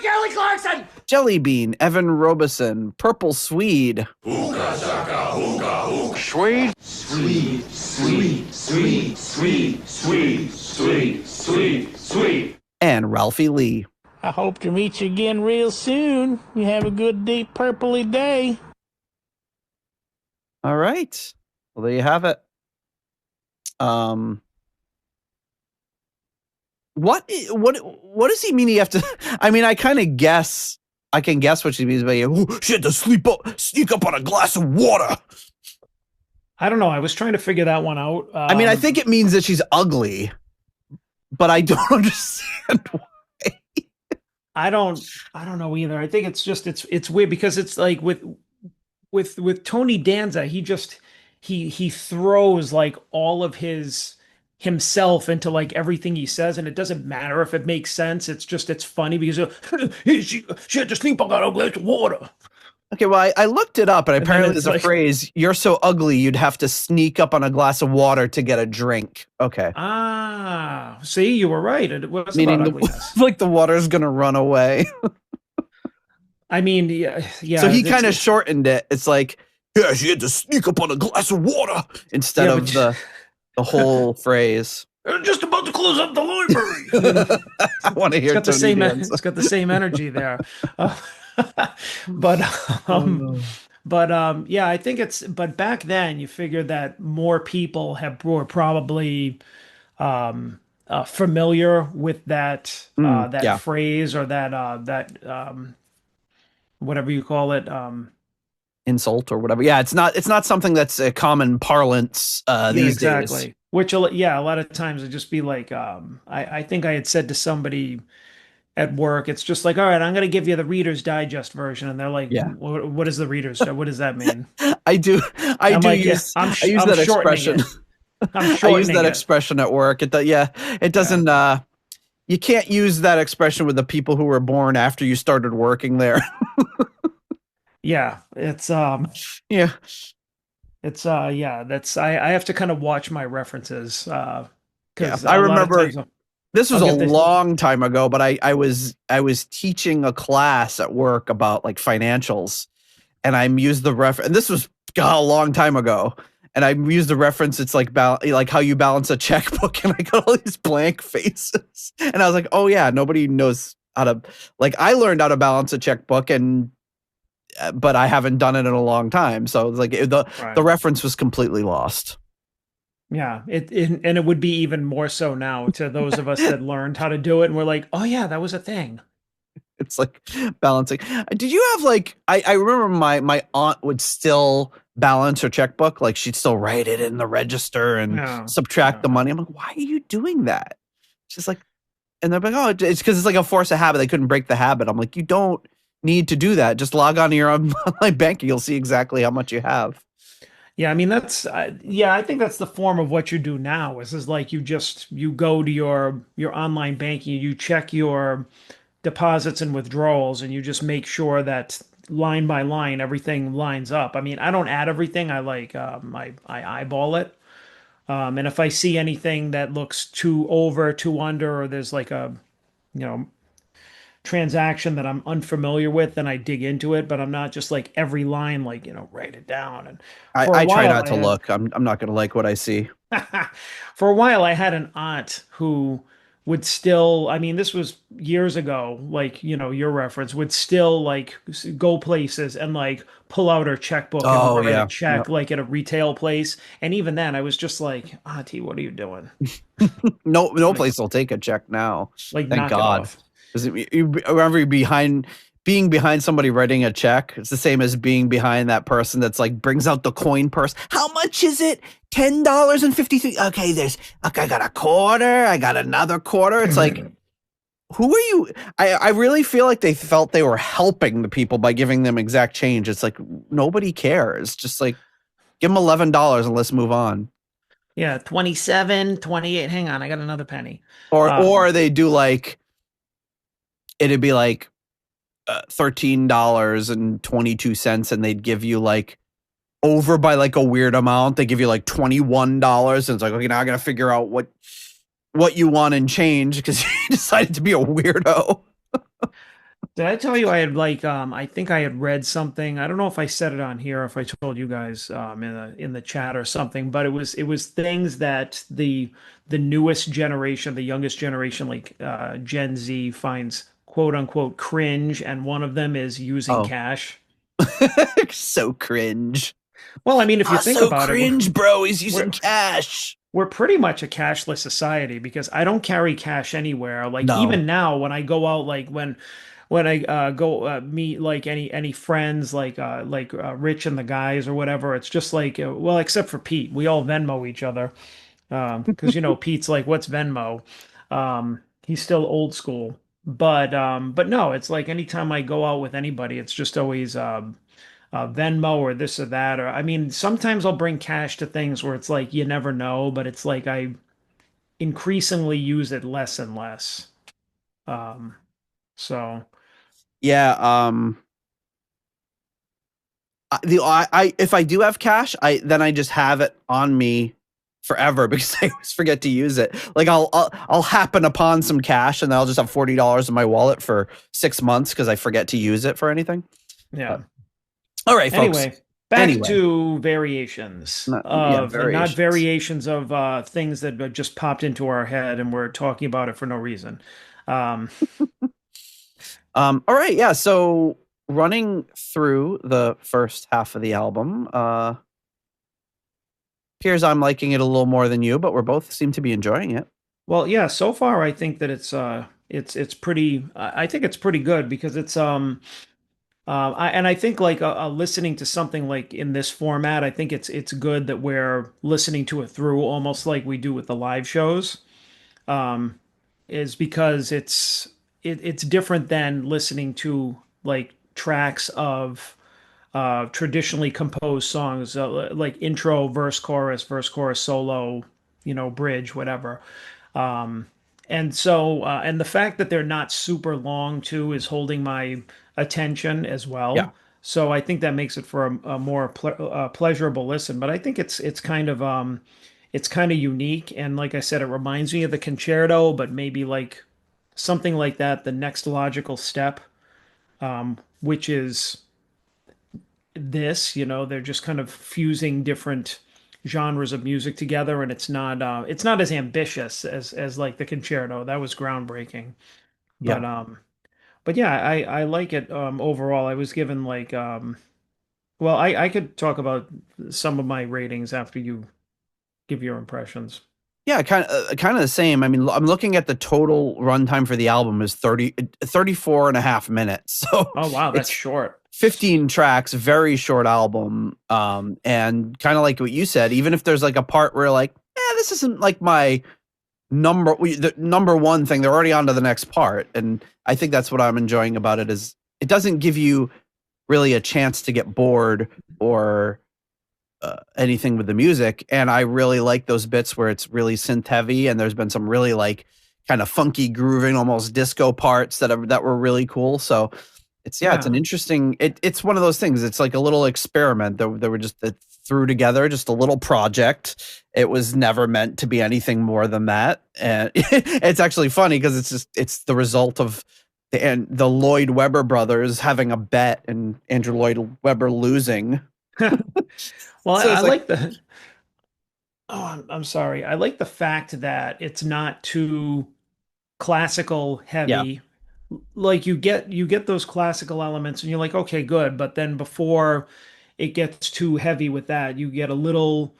S6: Kelly Clarkson!
S2: Jelly Bean, Evan Robeson, Purple Swede.
S6: Hookah, shaka, hookah, hookah. Swede?
S5: Sweet, sweet, sweet, sweet, sweet, sweet, sweet, sweet.
S2: And Ralphie Lee.
S7: I hope to meet you again real soon. You have a good, deep, purpley day.
S2: All right. Well, there you have it. What does he mean? You have to. I mean, I kind of guess. I can guess what she means by she had to sneak up on a glass of water.
S3: I don't know. I was trying to figure that one out.
S2: I mean, I think it means that she's ugly, but I don't understand why.
S3: I don't know either. I think it's just it's weird because it's like with Tony Danza, he throws like all of himself into like everything he says, and it doesn't matter if it makes sense. It's funny because she had to sleep on a glass of water.
S2: Okay, well, I looked it up, and apparently there's a phrase, "You're so ugly, you'd have to sneak up on a glass of water to get a drink." Okay.
S3: Ah, see, you were right. It was
S2: Meaning
S3: about ugliness.
S2: like the water's going to run away.
S3: I mean, yeah.
S2: So he kind of shortened it. It's like, yeah, she had to sneak up on a glass of water instead of the whole phrase.
S6: I'm just about to close up the library.
S2: I want to hear
S3: it's got
S2: Tony
S3: Danza. It's got the same energy there. But yeah, I think but back then you figured that more people were probably familiar with that phrase or that whatever you call it,
S2: insult or whatever. Yeah, it's not something that's a common parlance these days.
S3: Which a lot of times it'd just be like I think I had said to somebody at work, it's just like, all right, I'm going to give you the Reader's Digest version. And they're like, what is the Reader's? What does that mean?
S2: I use that expression. I use that expression at work. It doesn't, you can't use that expression with the people who were born after you started working there.
S3: Yeah. It's, that's, I have to kind of watch my references. Cause
S2: I remember this was a long time ago, but I was teaching a class at work about like financials, and I used the and this was a long time ago, and I used the reference. It's like how you balance a checkbook, and I got all these blank faces, and I was like, oh yeah, nobody knows how to, like, I learned how to balance a checkbook, but I haven't done it in a long time, so it's like the reference was completely lost.
S3: Yeah, and it would be even more so now to those of us that learned how to do it, and we're like, oh yeah, that was a thing.
S2: It's like balancing. Did you have like I remember my aunt would still balance her checkbook, like she'd still write it in the register and subtract the money. I'm like, why are you doing that? She's like, and they're like, oh, it's because it's like a force of habit. They couldn't break the habit. I'm like, you don't need to do that. Just log on to your online banking. You'll see exactly how much you have.
S3: Yeah, I mean, I think that's the form of what you do now. Is like you go to your online banking, you check your deposits and withdrawals, and you just make sure that line by line everything lines up. I mean, I don't add everything. I I eyeball it, and if I see anything that looks too over, too under, or there's like a transaction that I'm unfamiliar with, then I dig into it, but I'm not just like every line, like, write it down. And
S2: I try not to look. I'm not going to like what I see.
S3: For a while, I had an aunt who would still, I mean, this was years ago, like, your reference, would still like go places and like pull out her checkbook and write a check like at a retail place. And even then I was just like, Auntie, what are you doing? No
S2: place will take a check now.
S3: Like,
S2: thank God. Because you remember behind being behind somebody writing a check. It's the same as being behind that person that's like brings out the coin purse. How much is it? $10.53. Okay, I got a quarter. I got another quarter. It's like, who are you? I really feel like they felt they were helping the people by giving them exact change. It's like nobody cares. Just like give them $11 and let's move on.
S3: Yeah, 27, 28. Hang on, I got another penny.
S2: Or they do like, it'd be like $13.22, and they'd give you like over by like a weird amount. They give you like $21, and it's like, okay, now I gotta figure out what you want in change because you decided to be a weirdo.
S3: Did I tell you I had like I think I had read something. I don't know if I said it on here or if I told you guys in the chat or something, but it was things that the newest generation, the youngest generation, like Gen Z finds quote unquote cringe, and one of them is using cash.
S2: So cringe.
S3: Well, I mean, if you think about
S2: cringe, bro, he's using cash.
S3: We're pretty much a cashless society because I don't carry cash anywhere. Like even now when I go out, like when I go meet like any friends like Rich and the guys or whatever, it's just like well, except for Pete, we all Venmo each other because Pete's like, what's Venmo? He's still old school, but no, it's like anytime I go out with anybody, it's just always Venmo or this or that. Or I mean, sometimes I'll bring cash to things where it's like you never know, but it's like I increasingly use it less and less. So
S2: yeah, if I do have cash, I just have it on me forever because I always forget to use it. Like I'll happen upon some cash and then I'll just have $40 in my wallet for 6 months because I forget to use it for anything.
S3: Yeah.
S2: All right, folks.
S3: Anyway, back to variations not variations of things that just popped into our head and we're talking about it for no reason.
S2: All right, yeah. So running through the first half of the album, appears I'm liking it a little more than you, but we're both seem to be enjoying it.
S3: Well, yeah. So far, I think that it's pretty. I think it's pretty good because it's I think like listening to something like in this format, I think it's good that we're listening to it through almost like we do with the live shows, is because it's different than listening to like tracks of traditionally composed songs like intro, verse, chorus, solo, bridge, whatever. And so, and the fact that they're not super long too is holding my attention as well.
S2: Yeah.
S3: So I think that makes it for a more pleasurable listen. But I think it's kind of unique. And like I said, it reminds me of the concerto, but maybe like something like that, the next logical step, which is this. They're just kind of fusing different genres of music together, and it's not as ambitious as like the concerto. That was groundbreaking.
S2: Yeah.
S3: But yeah, I like it overall. I was given like well, I could talk about some of my ratings after you give your impressions.
S2: Yeah, kind of the same. I mean, I'm looking at the total runtime for the album is 34 and a half minutes. So
S3: oh wow, that's short.
S2: 15 tracks, very short album. And kind of like what you said, even if there's like a part where like, this isn't like my the number one thing, they're already on to the next part. And I think that's what I'm enjoying about it is it doesn't give you really a chance to get bored or anything with the music. And I really like those bits where it's really synth heavy and there's been some really like kind of funky grooving, almost disco parts that were really cool. So it's an interesting, it's one of those things. It's like a little experiment that were just threw together, just a little project. It was never meant to be anything more than that. And it's actually funny because it's the result of the Lloyd Webber brothers having a bet and Andrew Lloyd Webber losing.
S3: Well, so I like the. Oh, I'm sorry. I like the fact that it's not too classical heavy.
S2: Yeah.
S3: Like you get those classical elements, and you're like, okay, good. But then before it gets too heavy with that, you get a little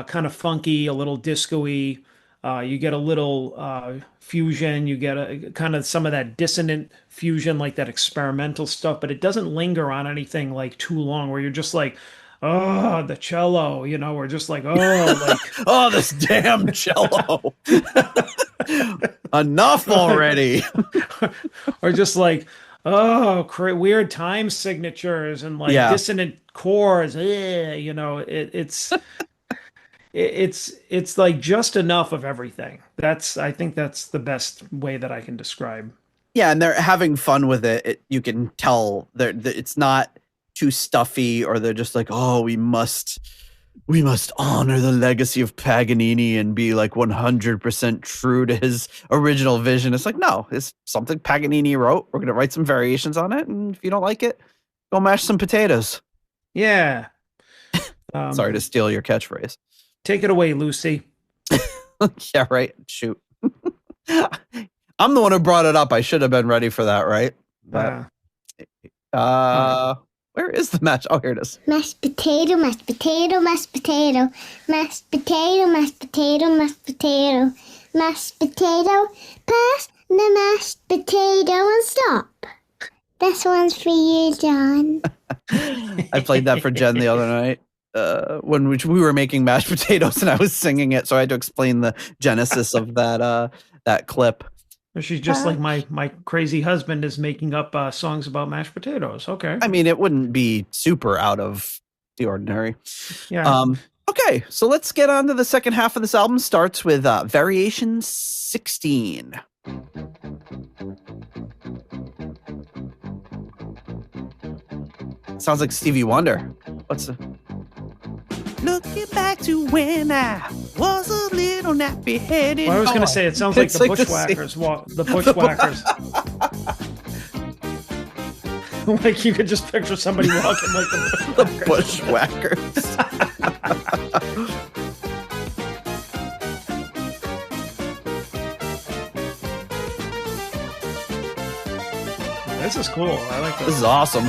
S3: kind of funky, a little disco-y, You get a little fusion. You get a kind of some of that dissonant fusion, like that experimental stuff, but it doesn't linger on anything like too long where you're just like, oh, the cello, or just like, oh, like,
S2: oh, this damn cello. Enough already.
S3: or just like, oh, weird time signatures and like dissonant chords. It's like just enough of everything. I think that's the best way that I can describe.
S2: Yeah, and they're having fun with it. You can tell it's not too stuffy, or they're just like, oh, we must honor the legacy of Paganini and be like 100% true to his original vision. It's like, no, it's something Paganini wrote. We're going to write some variations on it. And if you don't like it, go mash some potatoes.
S3: Yeah.
S2: Sorry to steal your catchphrase.
S3: Take it away, Lucy.
S2: Yeah, right. Shoot. I'm the one who brought it up. I should have been ready for that, right? But, where is the match? Oh, here it is.
S8: Mashed potato, mashed potato, mashed potato, mashed potato, mashed potato, mashed potato, mashed potato. Pass the mashed potato and stop. This one's for you, John.
S2: I played that for Jen the other night when we were making mashed potatoes, and I was singing it, so I had to explain the genesis of that clip.
S3: She's just like my crazy husband is making up songs about mashed potatoes. Okay.
S2: I mean, it wouldn't be super out of the ordinary.
S3: Yeah.
S2: Okay, so let's get on to the second half of this album. Starts with Variation 16. Sounds like Stevie Wonder. What's the... Looking back to when I was a little nappy-headed.
S3: Well, I was going to say, it sounds like the Bushwhackers. The Bushwhackers. Like you could just picture somebody walking like
S2: the Bushwhackers.
S3: This is cool. I like this.
S2: This is awesome.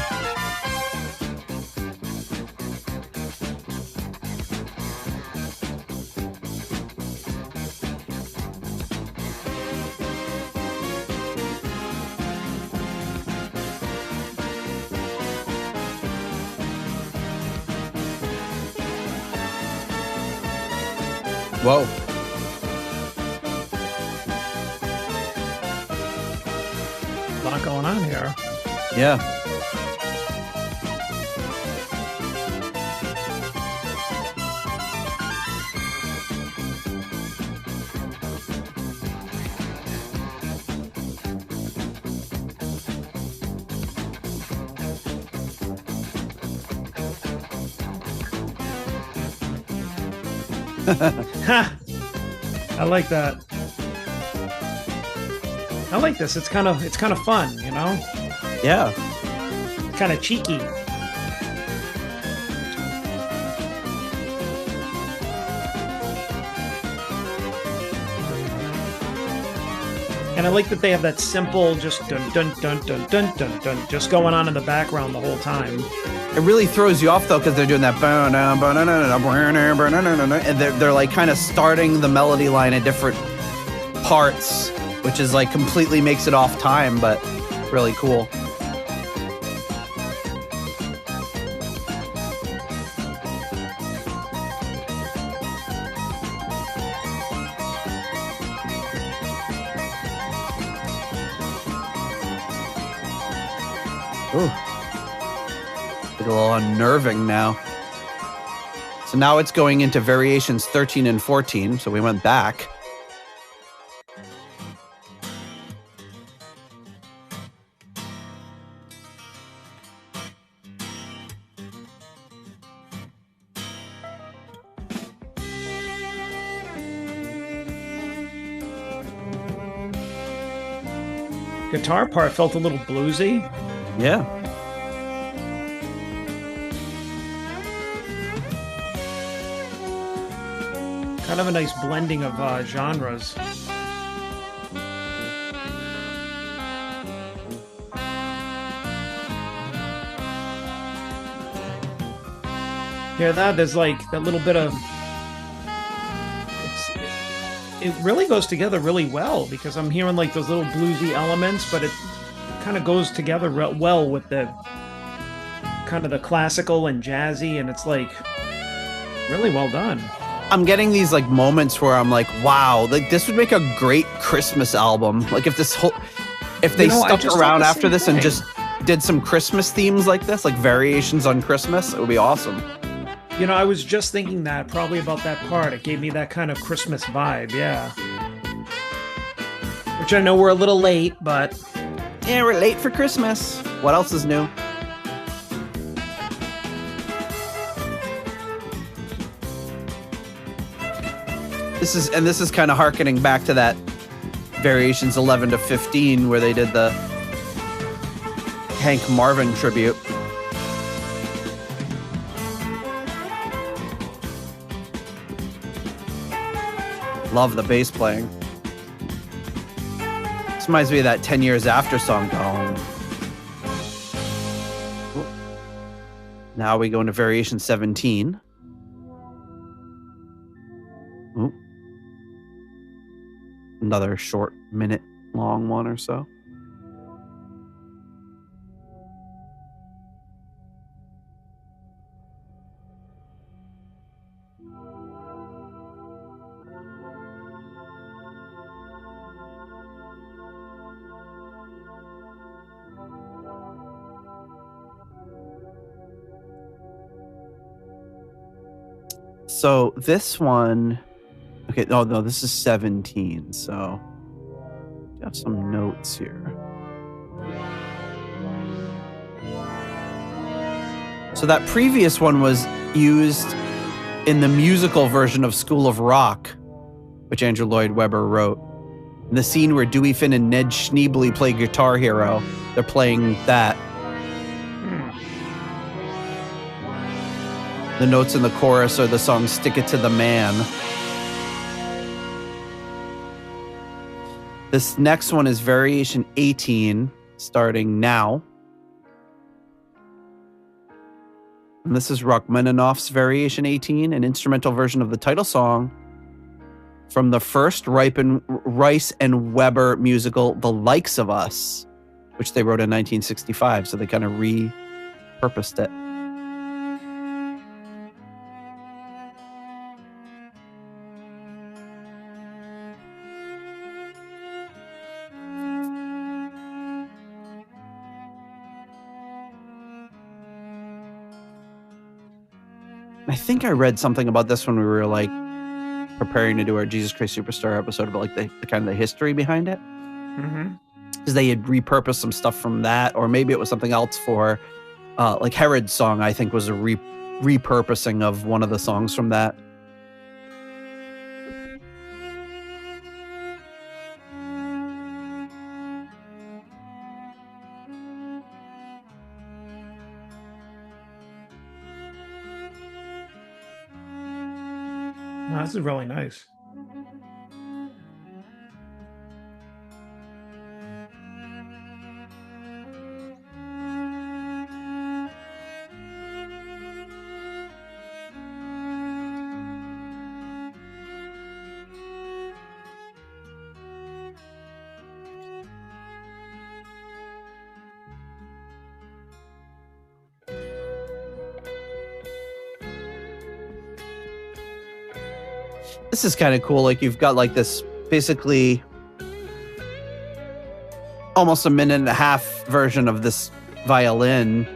S2: Whoa.
S3: A lot going on here.
S2: Yeah.
S3: I like that. I like this. It's kind of fun, you know?
S2: Yeah.
S3: It's kind of cheeky. And I like that they have that simple just dun dun dun dun dun dun dun just going on in the background the whole time.
S2: It really throws you off though, because they're doing that and they're like kind of starting the melody line at different parts, which is like completely makes it off time, but really cool. Ooh. A little unnerving now. So now it's going into variations 13 and 14. So we went back.
S3: Guitar part felt a little bluesy.
S2: Yeah.
S3: Kind of a nice blending of genres. Hear that? There's like that little bit of it really goes together really well because I'm hearing like those little bluesy elements, but it kind of goes together well with the kind of the classical and jazzy, and it's like really well done.
S2: I'm getting these like moments where I'm like, wow, like this would make a great Christmas album. Like if they stuck around after this and just did some Christmas themes like this, like variations on Christmas, it would be awesome.
S3: You know, I was just thinking that probably about that part. It gave me that kind of Christmas vibe, yeah. Which I know we're a little late, but
S2: yeah, we're late for Christmas. What else is new? This is kind of hearkening back to that Variations 11 to 15 where they did the Hank Marvin tribute. Love the bass playing. This reminds me of that 10 Years After song. Now we go into Variation 17. Ooh. Another short minute long one or so. So this one, okay, oh no, this is 17, so I have some notes here. So that previous one was used in the musical version of School of Rock, which Andrew Lloyd Webber wrote. In the scene where Dewey Finn and Ned Schneebly play Guitar Hero, they're playing that. The notes in the chorus are the song Stick It to the Man. This next one is Variation 18, starting now. And this is Rachmaninoff's Variation 18, an instrumental version of the title song from the first Rice and Weber musical, The Likes of Us, which they wrote in 1965, so they kind of repurposed it. I think I read something about this when we were like preparing to do our Jesus Christ Superstar episode about like the kind of the history behind it. Because they had repurposed some stuff from that, or maybe it was something else for like Herod's song, I think was a repurposing of one of the songs from that.
S3: Wow, this is really nice.
S2: This is kind of cool. Like you've got like this basically almost a minute and a half version of this violin.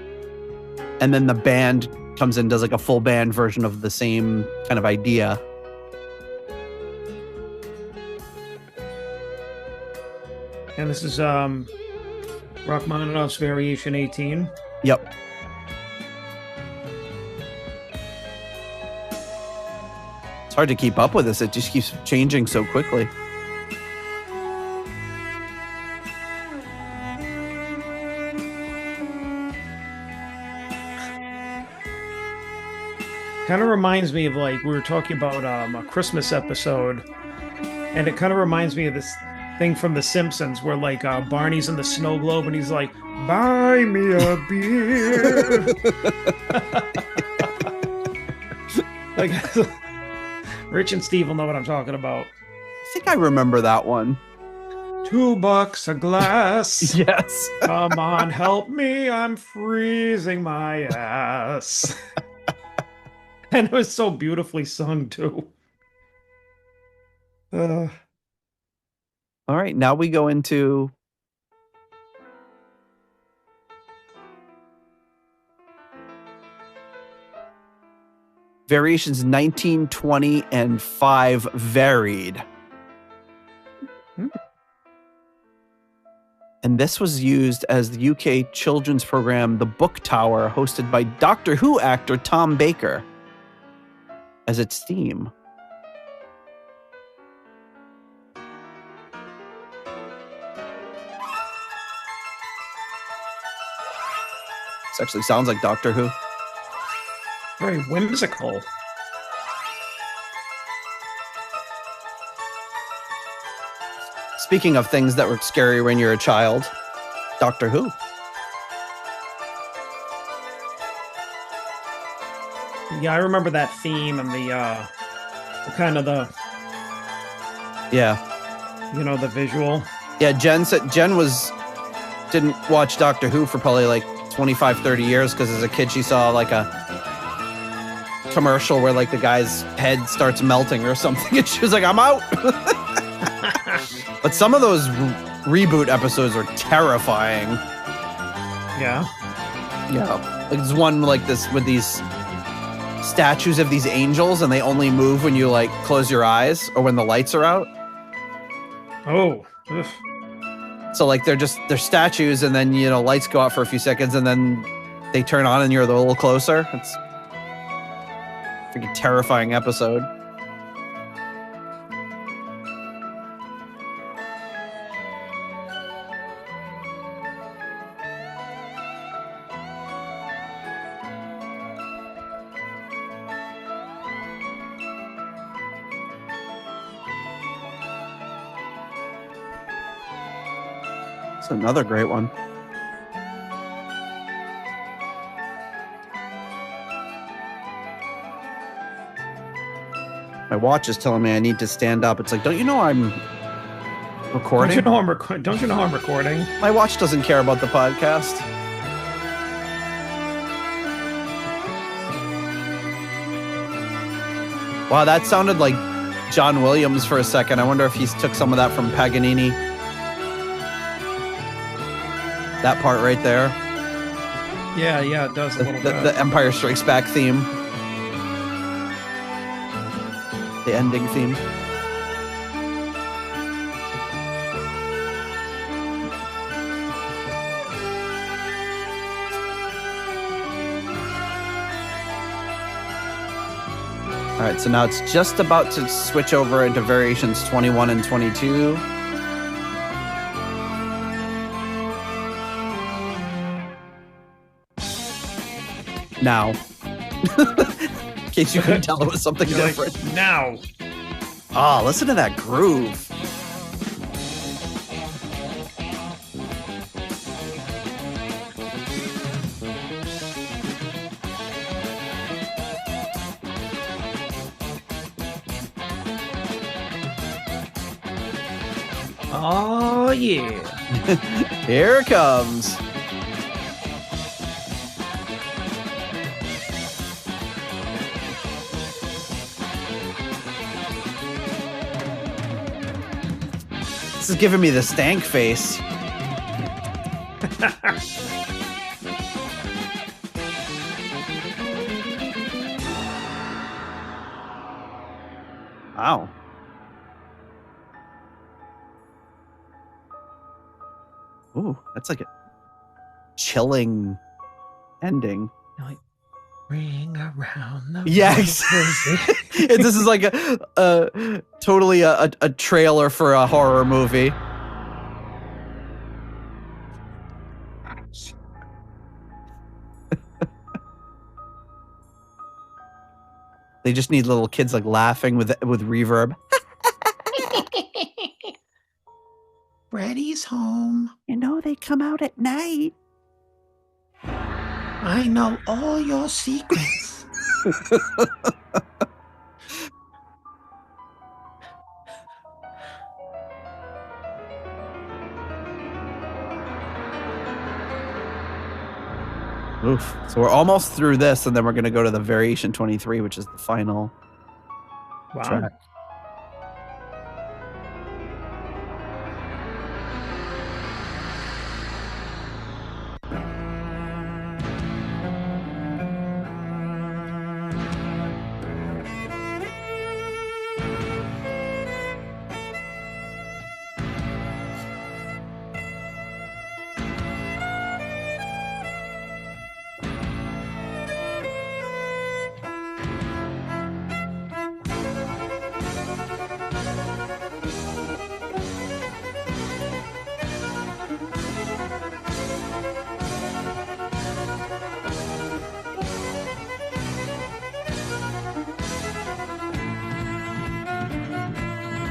S2: And then the band comes in, does like a full band version of the same kind of idea.
S3: And this is Rachmaninoff's Variation 18.
S2: Yep. It's hard to keep up with this. It just keeps changing so quickly.
S3: Kind of reminds me of like we were talking about a Christmas episode, and it kind of reminds me of this thing from The Simpsons where like Barney's in the snow globe and he's like, "Buy me a beer." Like Rich and Steve will know what I'm talking about.
S2: think I remember that one.
S3: $2 a glass.
S2: Yes.
S3: Come on, help me. I'm freezing my ass. And it was so beautifully sung, too.
S2: All right, now we go into variations 19, 20, and 5 varied. And this was used as the UK children's program The Book Tower, hosted by Doctor Who actor Tom Baker, as its theme. This actually sounds like Doctor Who.
S3: Very whimsical.
S2: Speaking of things that were scary when you're a child, Doctor Who.
S3: Yeah, I remember that theme and the kind of the the visual.
S2: Yeah, Jen said Jen didn't watch Doctor Who for probably like 25, 30 years because as a kid she saw like a commercial where like the guy's head starts melting or something and she was like, I'm out. But some of those reboot episodes are terrifying.
S3: Yeah.
S2: Yeah. Like there's one like this with these statues of these angels and they only move when you like close your eyes or when the lights are out.
S3: Oh. Ugh.
S2: So like they're statues and then lights go out for a few seconds and then they turn on and you're a little closer. It's a freaking terrifying episode. It's another great one. My watch is telling me I need to stand up. It's like, don't you know I'm recording?
S3: Don't you know I'm recording?
S2: My watch doesn't care about the podcast. Wow, that sounded like John Williams for a second. I wonder if he took some of that from Paganini. That part right there.
S3: Yeah, it does a little bit.
S2: The Empire Strikes Back theme. The ending theme. All right, so now it's just about to switch over into variations 21 and 22. Now. In case you couldn't tell it was something different.
S3: Like, now.
S2: Oh, listen to that groove.
S3: Oh, yeah.
S2: Here it comes. This is giving me the stank face. Wow. Ooh, that's like a chilling ending.
S3: Like, ring around the
S2: yes. This is like a totally a trailer for a horror movie. They just need little kids like laughing with reverb.
S7: Freddy's home.
S2: You know they come out at night.
S7: I know all your secrets.
S2: Oof. So we're almost through this, and then we're going to go to the Variation 23, which is the final track.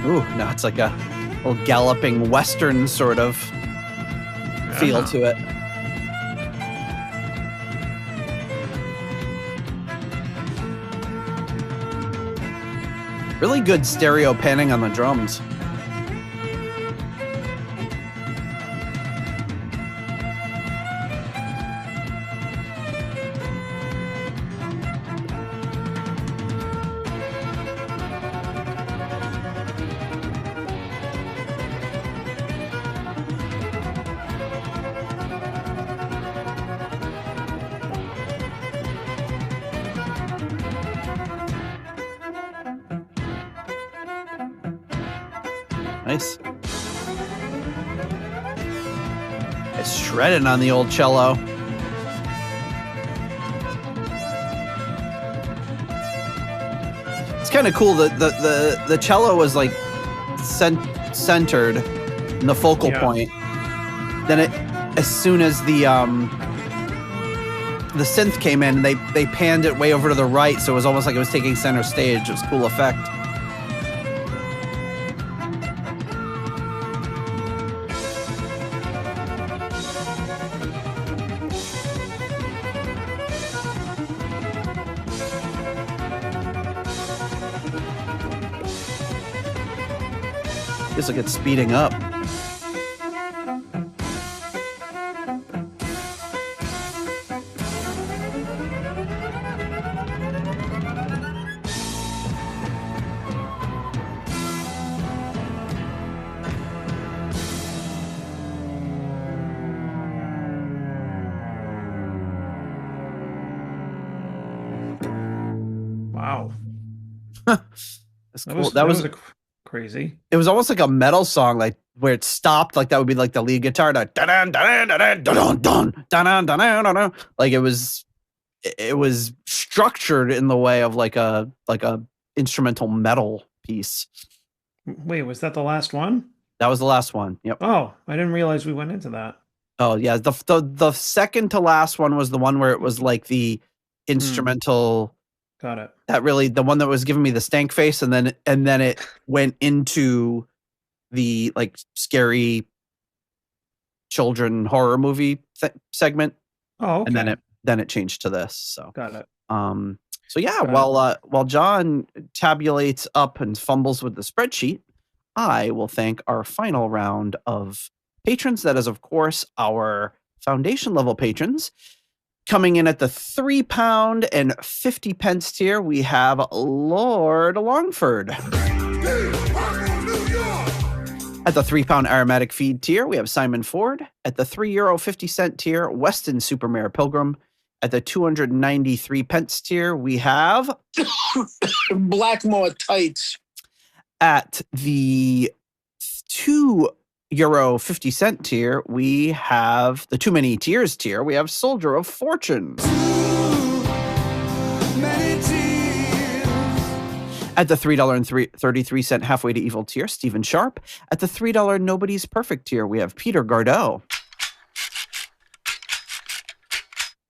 S2: Ooh, now it's like a little galloping Western sort of feel to it. Really good stereo panning on the drums. Nice. It's shredding on the old cello. It's kind of cool that the cello was like centered in the focal point. Then as soon as the synth came in, they panned it way over to the right, so it was almost like it was taking center stage. It was a cool effect. Feels like it's speeding up.
S3: Wow.
S2: That's cool. That was
S3: crazy.
S2: It was almost like a metal song, like where it stopped, like that would be like the lead guitar, like it was structured in the way of like a instrumental metal piece.
S3: Wait, was that the last one?
S2: That was the last one. Yep.
S3: Oh, I didn't realize we went into that.
S2: Oh yeah, the second to last one was the one where it was like the instrumental.
S3: Got it.
S2: That really, the one that was giving me the stank face, and then it went into the like scary children horror movie segment.
S3: Oh, okay.
S2: And then it changed to this. So
S3: got it.
S2: So yeah, while John tabulates up and fumbles with the spreadsheet, I will thank our final round of patrons. That is, of course, our foundation level patrons. Coming in at the £3.50 tier, we have Lord Longford. At the £3 aromatic feed tier, we have Simon Ford. At the €3.50 tier, Weston Supermare Pilgrim. At the 293 pence tier, we have
S9: Blackmore Tights.
S2: At the €2.50 tier, we have the Too Many Tears tier. We have Soldier of Fortune. At the $3.33 Halfway to Evil tier, Stephen Sharp. At the $3 Nobody's Perfect tier, we have Peter Gardeau.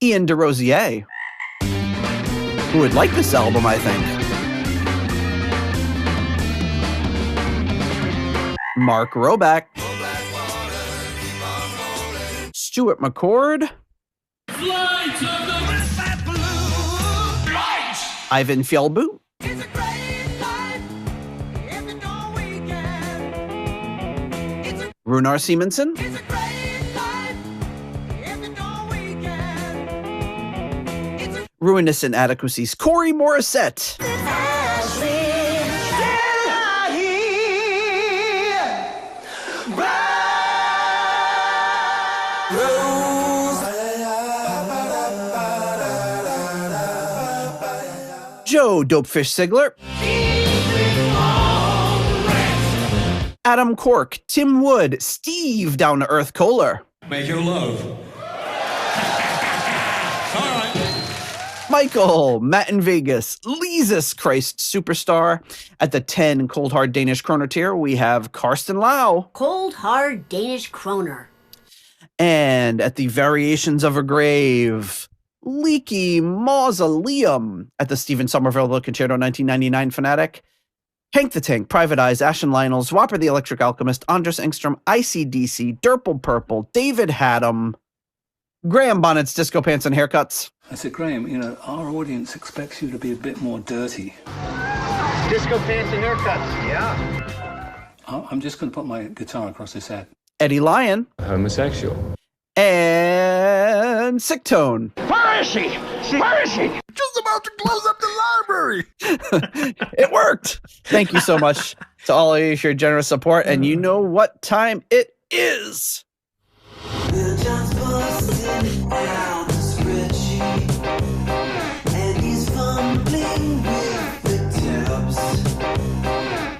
S2: Ian DeRosier, who would like this album, I think. Mark Roback. Stuart McCord. Ivan Fjellbu. Runar Simonsen. Ruinous Inadequacies, Corey Morissette. Joe Dopefish Sigler. Adam Cork, Tim Wood, Steve Down to Earth Kohler.
S5: Make your love. All right.
S2: Michael, Matt in Vegas, Jesus Christ Superstar. At the 10 Cold Hard Danish Kroner tier, we have Karsten Lau.
S10: Cold Hard Danish Kroner.
S2: And at the Variations of a Grave, Leaky Mausoleum. At the Stephen Somerville The Concerto 1999 Fanatic, Hank the Tank, Private Eyes, Ashen Lionel, Zwapper the Electric Alchemist, Andres Engstrom, ICDC, Durple Purple, David Haddam, Graham Bonnet's Disco Pants and Haircuts.
S11: I said, Graham, our audience expects you to be a bit more dirty.
S12: Disco Pants and Haircuts, yeah.
S11: I'm just going to put my guitar across his head.
S2: Eddie Lyon.
S13: Homosexual.
S2: And Sick Tone.
S12: Where is she? Where is she?
S14: Just about to close up the library.
S2: It worked. Thank you so much to all of you for your generous support. And you know what time it is.
S15: Bill John's busting out the spreadsheet, and he's fumbling with the tabs.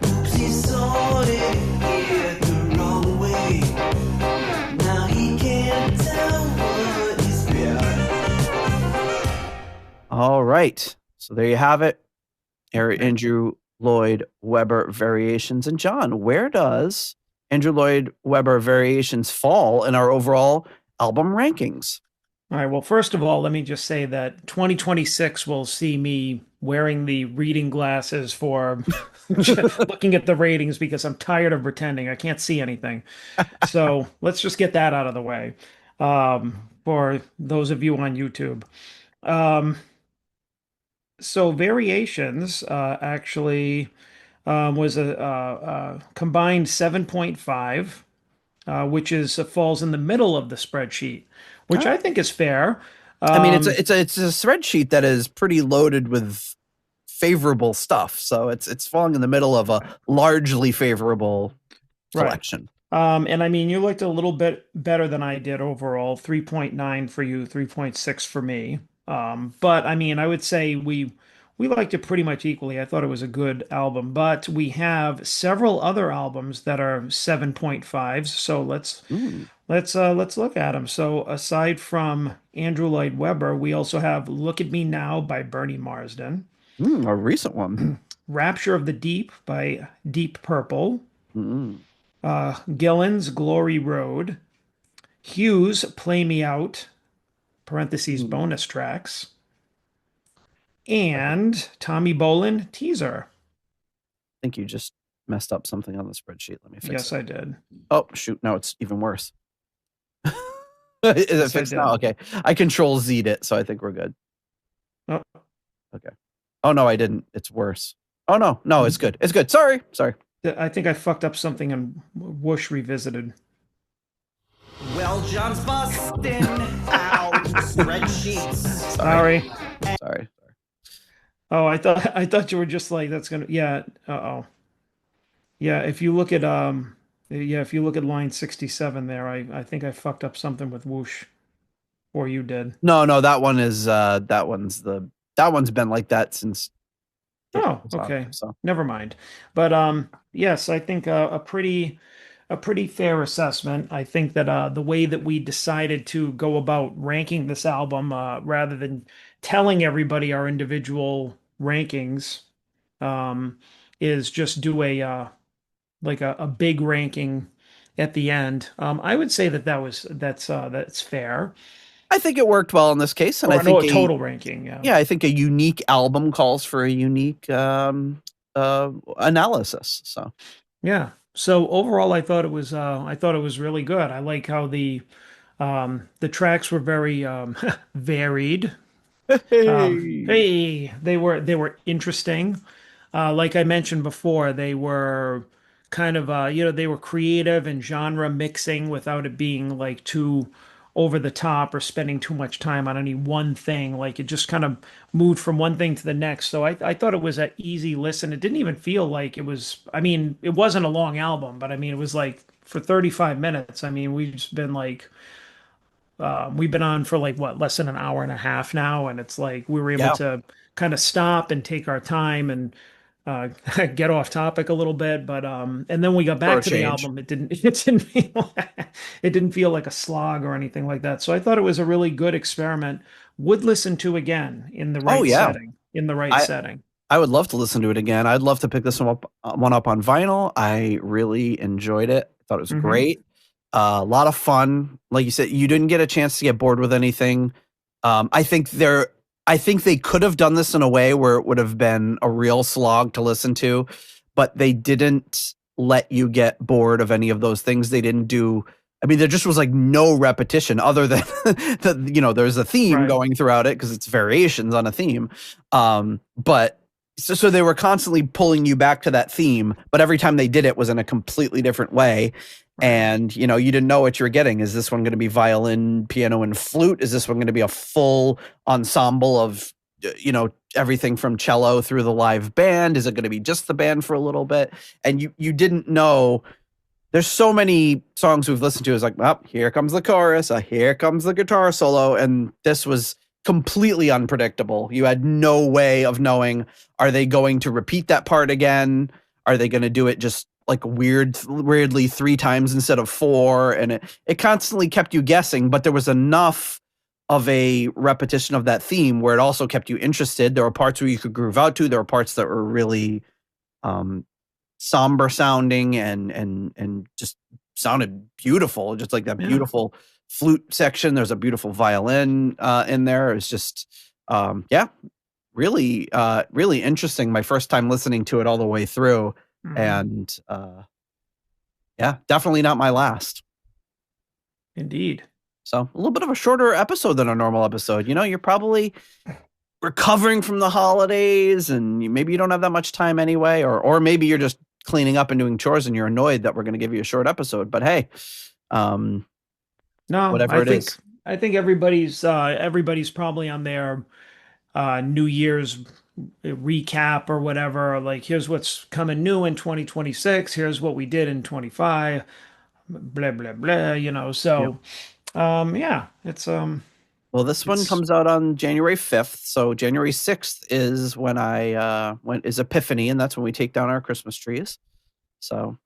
S15: Oops, he sorted it the wrong way. Now he can't tell what is bad.
S2: All right. So there you have it. Andrew Lloyd Webber Variations. And John, where does Andrew Lloyd Webber Variations fall in our overall album rankings?
S3: All right. Well, first of all, let me just say that 2026 will see me wearing the reading glasses for looking at the ratings because I'm tired of pretending. I can't see anything. So let's just get that out of the way for those of you on YouTube. So Variations actually was a combined 7.5, which falls in the middle of the spreadsheet, which I think is fair.
S2: I mean, it's a spreadsheet that is pretty loaded with favorable stuff, so it's falling in the middle of a largely favorable selection.
S3: Right. And I mean, you looked a little bit better than I did overall. 3.9 for you, 3.6 for me. But I mean, I would say we liked it pretty much equally. I thought it was a good album, but we have several other albums that are 7.5s. So let's look at them. So aside from Andrew Lloyd Webber, we also have "Look at Me Now" by Bernie Marsden,
S2: a recent one.
S3: "Rapture of the Deep" by Deep Purple, Gillan's "Glory Road," Hughes' "Play Me Out" (parentheses bonus tracks), and Tommy Bolin "Teaser."
S2: I think you just messed up something on the spreadsheet. Let me fix it.
S3: Yes, I did.
S2: Oh, shoot. Now it's even worse. Is it fixed now? Okay. I Control Z'd it, so I think we're good.
S3: Oh.
S2: Okay. Oh, no, I didn't. It's worse. Oh, no. No, it's good. It's good. Sorry.
S3: I think I fucked up something in Whoosh Revisited.
S15: Well, John's busting out spreadsheets.
S3: Sorry. Oh, I thought you were just like, that's gonna, yeah. Yeah, if you look at line 67 there, I think I fucked up something with Whoosh, or you did.
S2: No, that one is that one's been like that since.
S3: Oh, okay. So never mind. But yes, I think a pretty fair assessment. I think that the way that we decided to go about ranking this album, rather than telling everybody our individual rankings, is just do a big ranking at the end. I would say that's fair.
S2: I think it worked well in this case, and
S3: I
S2: think
S3: a total ranking.
S2: Yeah, I think a unique album calls for a unique analysis. So
S3: yeah. So overall, I thought it was really good. I like how the tracks were very varied. They were interesting. Like I mentioned before, they were kind of they were creative and genre mixing without it being like too over the top or spending too much time on any one thing. Like it just kind of moved from one thing to the next. So I thought it was an easy listen. It didn't even feel like it was, I mean, it wasn't a long album, but I mean, it was like for 35 minutes. I mean, we've just been like, we've been on for like what, less than an hour and a half now. And it's like we were able to kind of stop and take our time and get off topic a little bit. But and then we got back to the album. It didn't feel like a slog or anything like that. So I thought it was a really good experiment. Would listen to again in the right setting, in the right setting.
S2: I would love to listen to it again. I'd love to pick this one up on vinyl. I really enjoyed it. I thought it was great. A lot of fun. Like you said, you didn't get a chance to get bored with anything. I think they could have done this in a way where it would have been a real slog to listen to, but they didn't let you get bored of any of those things. They didn't do. I mean, there just was like no repetition other than there's a theme going throughout it because it's variations on a theme. But so they were constantly pulling you back to that theme, but every time they did it was in a completely different way. And, you didn't know what you're getting. Is this one going to be violin, piano, and flute? Is this one going to be a full ensemble of, everything from cello through the live band? Is it going to be just the band for a little bit? And you didn't know. There's so many songs we've listened to. It's like, oh, here comes the chorus. Here comes the guitar solo. And this was completely unpredictable. You had no way of knowing, are they going to repeat that part again? Are they going to do it just like weirdly 3 times instead of 4? And it constantly kept you guessing, but there was enough of a repetition of that theme where it also kept you interested. There were parts where you could groove out to. There were parts that were really somber sounding and just sounded beautiful, just like that beautiful flute section. There's a beautiful violin in there. It's just really really interesting. My first time listening to it all the way through. And definitely not my last.
S3: Indeed.
S2: So a little bit of a shorter episode than a normal episode. You're probably recovering from the holidays and maybe you don't have that much time anyway, or maybe you're just cleaning up and doing chores and you're annoyed that we're going to give you a short episode. But hey, whatever it is.
S3: I think everybody's probably on their New Year's recap or whatever, like here's what's coming new in 2026, here's what we did in 25, blah blah blah, so it's
S2: well, this one comes out on January 5th, so January 6th is when is Epiphany, and that's when we take down our Christmas trees. So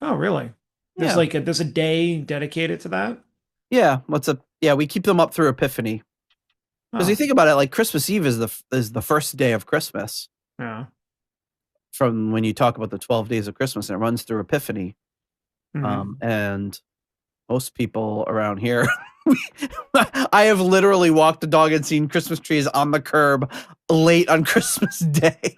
S3: oh really? There's there's a day dedicated to that?
S2: We keep them up through Epiphany. Because you think about it, like Christmas Eve is the first day of Christmas.
S3: Yeah.
S2: From when you talk about the 12 days of Christmas, and it runs through Epiphany. And most people around here, I have literally walked the dog and seen Christmas trees on the curb late on Christmas Day.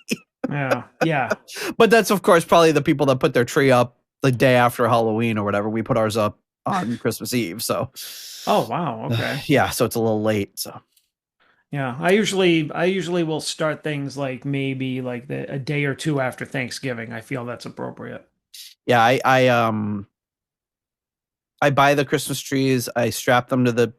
S3: Yeah.
S2: But that's, of course, probably the people that put their tree up the day after Halloween or whatever. We put ours up on Christmas Eve. So.
S3: Oh, wow. Okay.
S2: So it's a little late. So.
S3: Yeah, I usually will start things like maybe like a day or two after Thanksgiving. I feel that's appropriate.
S2: Yeah, I buy the Christmas trees. I strap them to the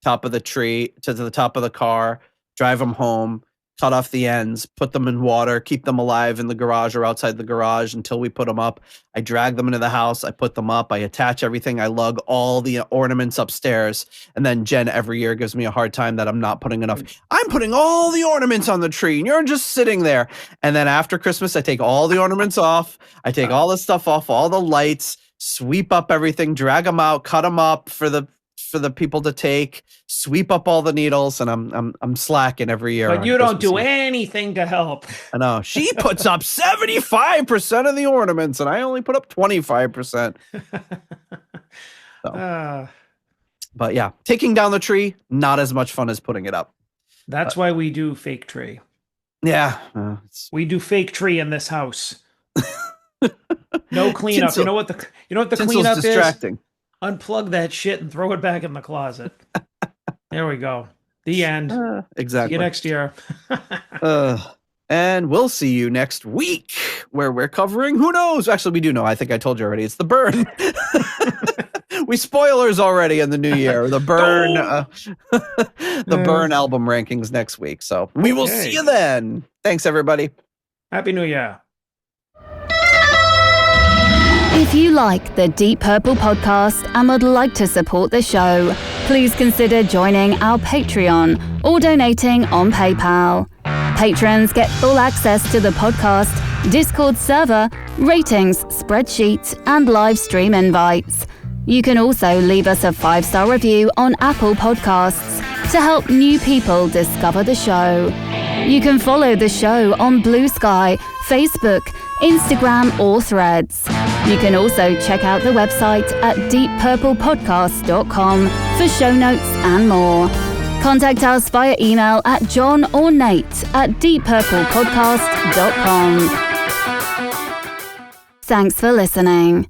S2: top of the tree, to the top of the car, drive them home, cut off the ends, put them in water, keep them alive in the garage or outside the garage until we put them up. I drag them into the house. I put them up. I attach everything. I lug all the ornaments upstairs. And then Jen every year gives me a hard time that I'm not putting enough. I'm putting all the ornaments on the tree and you're just sitting there. And then after Christmas, I take all the ornaments off. I take all the stuff off, all the lights, sweep up everything, drag them out, cut them up for the people to take, sweep up all the needles, and I'm slacking every year.
S3: But you don't do anything to help.
S2: I know. She puts up 75% of the ornaments, and I only put up 25%. But yeah, taking down the tree, not as much fun as putting it up.
S3: That's why we do fake tree.
S2: Yeah.
S3: We do fake tree in this house. No cleanup.
S2: Tinsel.
S3: You know what the cleanup
S2: distracting.
S3: is? Unplug that shit and throw it back in the closet. There we go. The end.
S2: Exactly.
S3: See you next year.
S2: And we'll see you next week where we're covering, who knows? Actually, we do know. I think I told you already. It's The Burn. We spoilers already in the new year. The Burn, the Burn album rankings next week. So we will see you then. Thanks, everybody.
S3: Happy New Year.
S1: If you like the Deep Purple podcast and would like to support the show, please consider joining our Patreon or donating on PayPal. Patrons get full access to the podcast, Discord server, ratings, spreadsheets, and live stream invites. You can also leave us a 5-star review on Apple Podcasts to help new people discover the show. You can follow the show on Blue Sky, Facebook, Instagram, or Threads. You can also check out the website at deeppurplepodcast.com for show notes and more. Contact us via email at John or Nate at deeppurplepodcast.com. Thanks for listening.